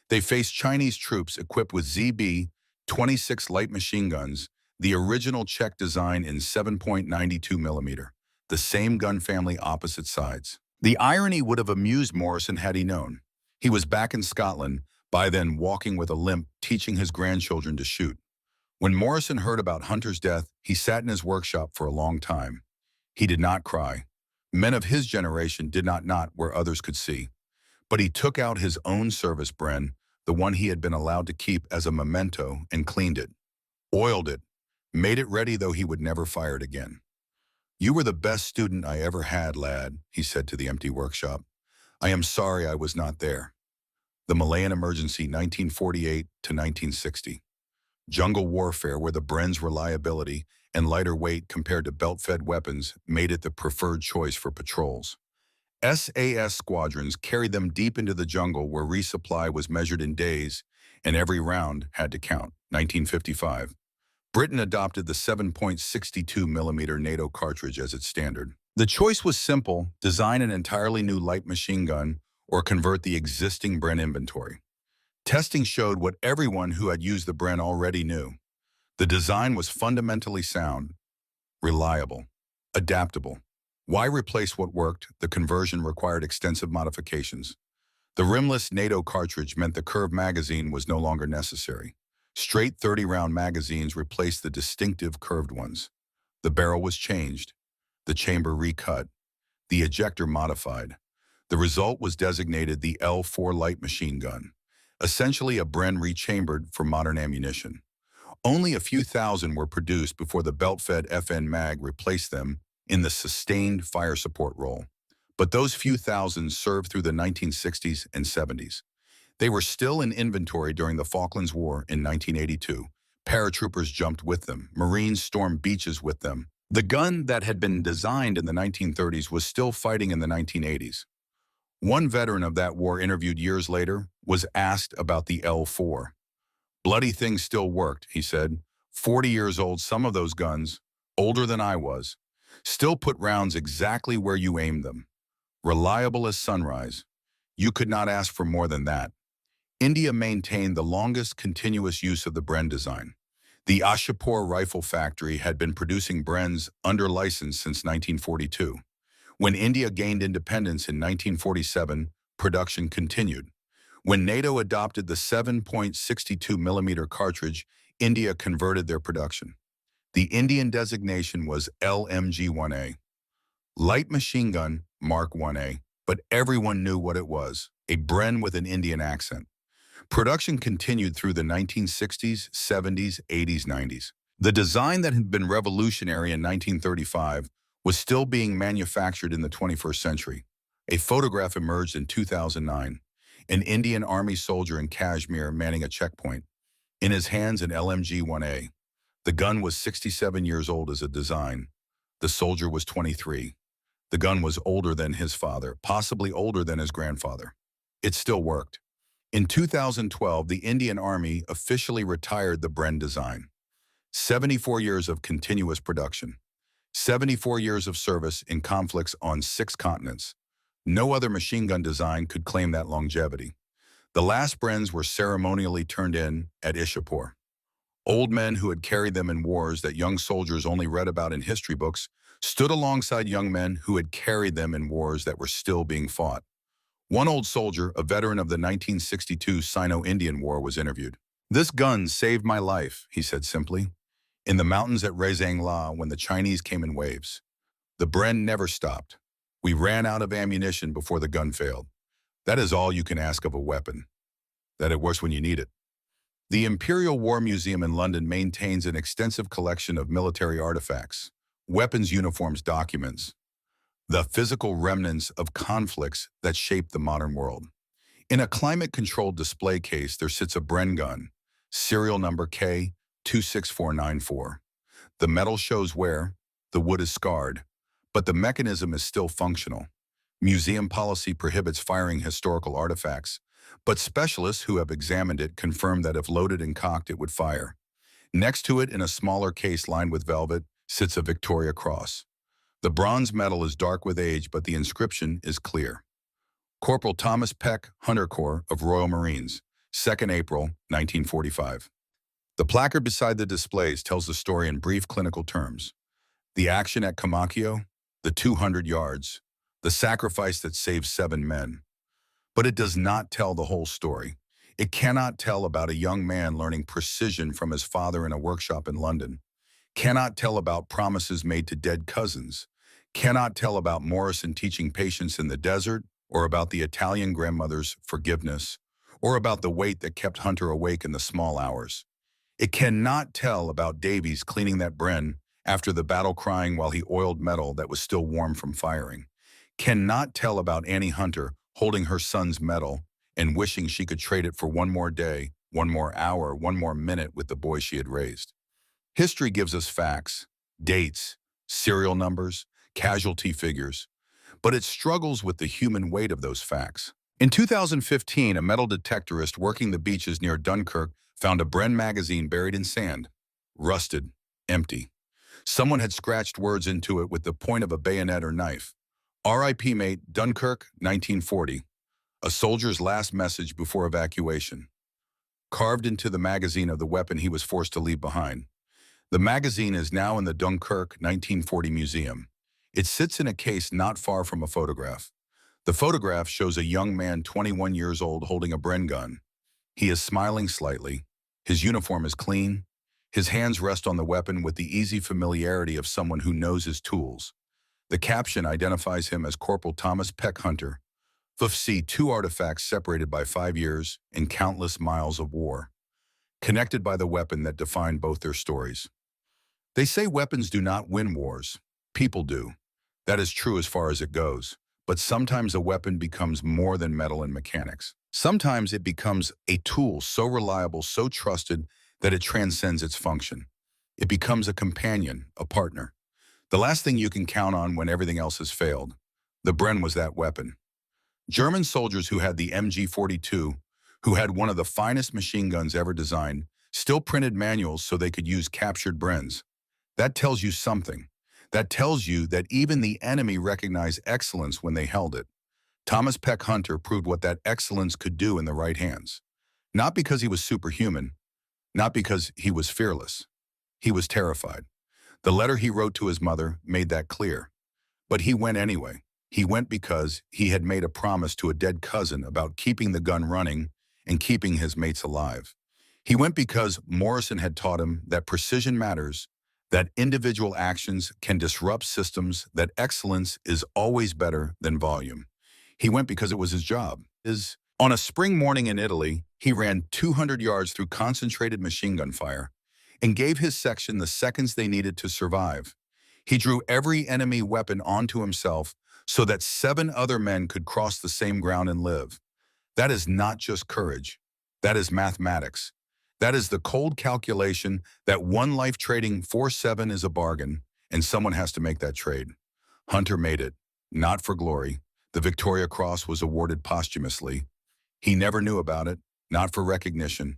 Speaker 1: They faced Chinese troops equipped with ZB-26 light machine guns, the original Czech design in 7.92 millimeter, the same gun family, opposite sides. The irony would have amused Morrison had he known. He was back in Scotland, by then walking with a limp, teaching his grandchildren to shoot. When Morrison heard about Hunter's death, he sat in his workshop for a long time. He did not cry. Men of his generation did not where others could see. But he took out his own service Bren, the one he had been allowed to keep as a memento, and cleaned it, oiled it, made it ready though he would never fire it again. "You were the best student I ever had, lad," he said to the empty workshop. "I am sorry I was not there." The Malayan Emergency, 1948 to 1960. Jungle warfare, where the Bren's reliability and lighter weight compared to belt-fed weapons made it the preferred choice for patrols. SAS squadrons carried them deep into the jungle, where resupply was measured in days and every round had to count. 1955. Britain adopted the 7.62 millimeter NATO cartridge as its standard. The choice was simple: design an entirely new light machine gun or convert the existing Bren inventory. Testing showed what everyone who had used the Bren already knew. The design was fundamentally sound, reliable, adaptable. Why replace what worked? The conversion required extensive modifications. The rimless NATO cartridge meant the curved magazine was no longer necessary. Straight 30-round magazines replaced the distinctive curved ones. The barrel was changed. the chamber recut, the ejector modified. The result was designated the L4 light machine gun, essentially a Bren rechambered for modern ammunition. Only a few thousand were produced before the belt-fed FN mag replaced them in the sustained fire support role. But those few thousands served through the 1960s and 70s. They were still in inventory during the Falklands War in 1982. Paratroopers jumped with them. Marines stormed beaches with them. The gun that had been designed in the 1930s was still fighting in the 1980s. One veteran of that war interviewed years later was asked about the L4. "Bloody things still worked," he said. 40 years old, some of those guns, older than I was, still put rounds exactly where you aimed them. Reliable as sunrise. You could not ask for more than that. India maintained the longest continuous use of the Bren design. The Ashapur Rifle Factory had been producing Brens under license since 1942. When India gained independence in 1947, production continued. When NATO adopted the 7.62mm cartridge, India converted their production. The Indian designation was LMG-1A, light machine gun Mark 1A, but everyone knew what it was, a Bren with an Indian accent. Production continued through the 1960s, 70s, 80s, 90s. The design that had been revolutionary in 1935 was still being manufactured in the 21st century. A photograph emerged in 2009, an Indian Army soldier in Kashmir manning a checkpoint. In his hands, an LMG-1A. The gun was 67 years old as a design. The soldier was 23. The gun was older than his father, possibly older than his grandfather. It still worked. In 2012, the Indian Army officially retired the Bren design. 74 years of continuous production. 74 years of service in conflicts on 6 continents. No other machine gun design could claim that longevity. The last Brens were ceremonially turned in at Ishapur. Old men who had carried them in wars that young soldiers only read about in history books stood alongside young men who had carried them in wars that were still being fought. One old soldier, a veteran of the 1962 Sino-Indian War, was interviewed. "This gun saved my life," he said simply. "In the mountains at Rezang La when the Chinese came in waves. The Bren never stopped. We ran out of ammunition before the gun failed. That is all you can ask of a weapon, that it works when you need it." The Imperial War Museum in London maintains an extensive collection of military artifacts, weapons, uniforms, documents, the physical remnants of conflicts that shaped the modern world. In a climate-controlled display case, there sits a Bren gun, serial number K26494. The metal shows wear, the wood is scarred, but the mechanism is still functional. Museum policy prohibits firing historical artifacts, but specialists who have examined it confirm that if loaded and cocked, it would fire. Next to it, in a smaller case lined with velvet, sits a Victoria Cross. The bronze metal is dark with age, but the inscription is clear. Corporal Thomas Peck, Hunter Corps of Royal Marines, 2nd April, 1945. The placard beside the displays tells the story in brief clinical terms. The action at Kamakyo, the 200 yards, the sacrifice that saved 7 men. But it does not tell the whole story. It cannot tell about a young man learning precision from his father in a workshop in London. Cannot tell about promises made to dead cousins. Cannot tell about Morrison teaching patience in the desert, or about the Italian grandmother's forgiveness, or about the weight that kept Hunter awake in the small hours. It cannot tell about Davies cleaning that Bren after the battle, crying while he oiled metal that was still warm from firing. Cannot tell about Annie Hunter holding her son's medal and wishing she could trade it for one more day, one more hour, one more minute with the boy she had raised. History gives us facts, dates, serial numbers, casualty figures, but it struggles with the human weight of those facts. In 2015, a metal detectorist working the beaches near Dunkirk found a Bren magazine buried in sand, rusted, empty. Someone had scratched words into it with the point of a bayonet or knife. R.I.P. mate, Dunkirk, 1940. A soldier's last message before evacuation. Carved into the magazine of the weapon he was forced to leave behind. The magazine is now in the Dunkirk 1940 Museum. It sits in a case not far from a photograph. The photograph shows a young man 21 years old holding a Bren gun. He is smiling slightly. His uniform is clean. His hands rest on the weapon with the easy familiarity of someone who knows his tools. The caption identifies him as Corporal Thomas Peck Hunter, FFC, two artifacts separated by 5 years and countless miles of war, connected by the weapon that defined both their stories. They say weapons do not win wars. People do. That is true as far as it goes. But sometimes a weapon becomes more than metal and mechanics. Sometimes it becomes a tool so reliable, so trusted, that it transcends its function. It becomes a companion, a partner. The last thing you can count on when everything else has failed. The Bren was that weapon. German soldiers who had the MG-42, who had one of the finest machine guns ever designed, still printed manuals so they could use captured Brens. That tells you something. That tells you that even the enemy recognized excellence when they held it. Thomas Peck Hunter proved what that excellence could do in the right hands. Not because he was superhuman, not because he was fearless. He was terrified. The letter he wrote to his mother made that clear. But he went anyway. He went because he had made a promise to a dead cousin about keeping the gun running and keeping his mates alive. He went because Morrison had taught him that precision matters, that individual actions can disrupt systems, that excellence is always better than volume. He went because it was his job. On a spring morning in Italy, he ran 200 yards through concentrated machine gun fire and gave his section the seconds they needed to survive. He drew every enemy weapon onto himself so that 7 other men could cross the same ground and live. That is not just courage. That is mathematics. That is the cold calculation that one life trading 4-7 is a bargain, and someone has to make that trade. Hunter made it, not for glory. The Victoria Cross was awarded posthumously. He never knew about it, not for recognition.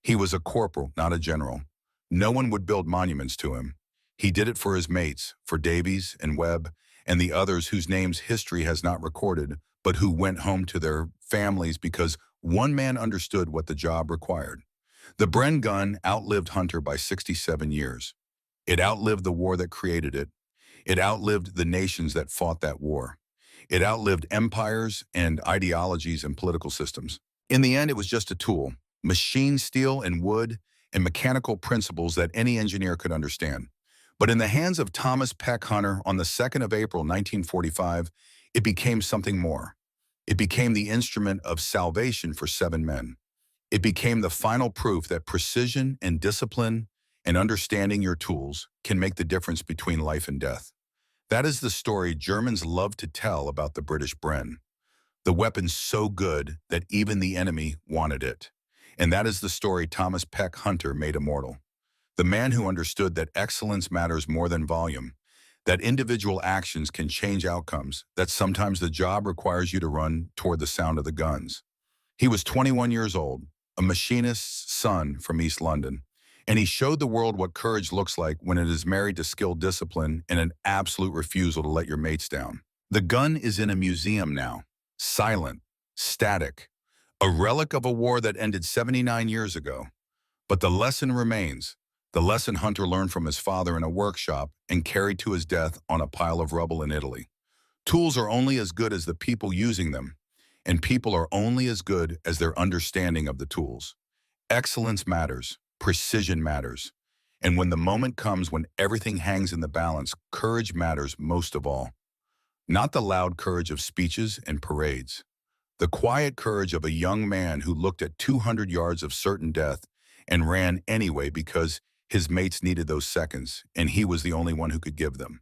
Speaker 1: He was a corporal, not a general. No one would build monuments to him. He did it for his mates, for Davies and Webb, and the others whose names history has not recorded, but who went home to their families because one man understood what the job required. The Bren gun outlived Hunter by 67 years. It outlived the war that created it. It outlived the nations that fought that war. It outlived empires and ideologies and political systems. In the end, it was just a tool, machine steel and wood and mechanical principles that any engineer could understand. But in the hands of Thomas Peck Hunter on the 2nd of April, 1945, it became something more. It became the instrument of salvation for 7 men. It became the final proof that precision and discipline and understanding your tools can make the difference between life and death. That is the story Germans love to tell about the British Bren. The weapon so good that even the enemy wanted it. And that is the story Thomas Peck Hunter made immortal. The man who understood that excellence matters more than volume, that individual actions can change outcomes, that sometimes the job requires you to run toward the sound of the guns. He was 21 years old, a machinist's son from East London, and he showed the world what courage looks like when it is married to skilled discipline and an absolute refusal to let your mates down. The gun is in a museum now, silent, static, a relic of a war that ended 79 years ago. But the lesson remains, the lesson Hunter learned from his father in a workshop and carried to his death on a pile of rubble in Italy. Tools are only as good as the people using them, and people are only as good as their understanding of the tools. Excellence matters, precision matters, and when the moment comes when everything hangs in the balance, courage matters most of all. Not the loud courage of speeches and parades. The quiet courage of a young man who looked at 200 yards of certain death and ran anyway because his mates needed those seconds, and he was the only one who could give them.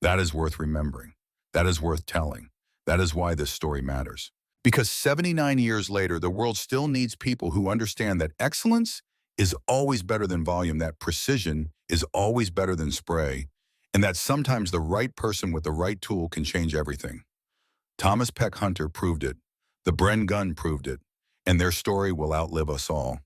Speaker 1: That is worth remembering. That is worth telling. That is why this story matters. Because 79 years later, the world still needs people who understand that excellence is always better than volume, that precision is always better than spray, and that sometimes the right person with the right tool can change everything. Thomas Peck Hunter proved it. The Bren gun proved it. And their story will outlive us all.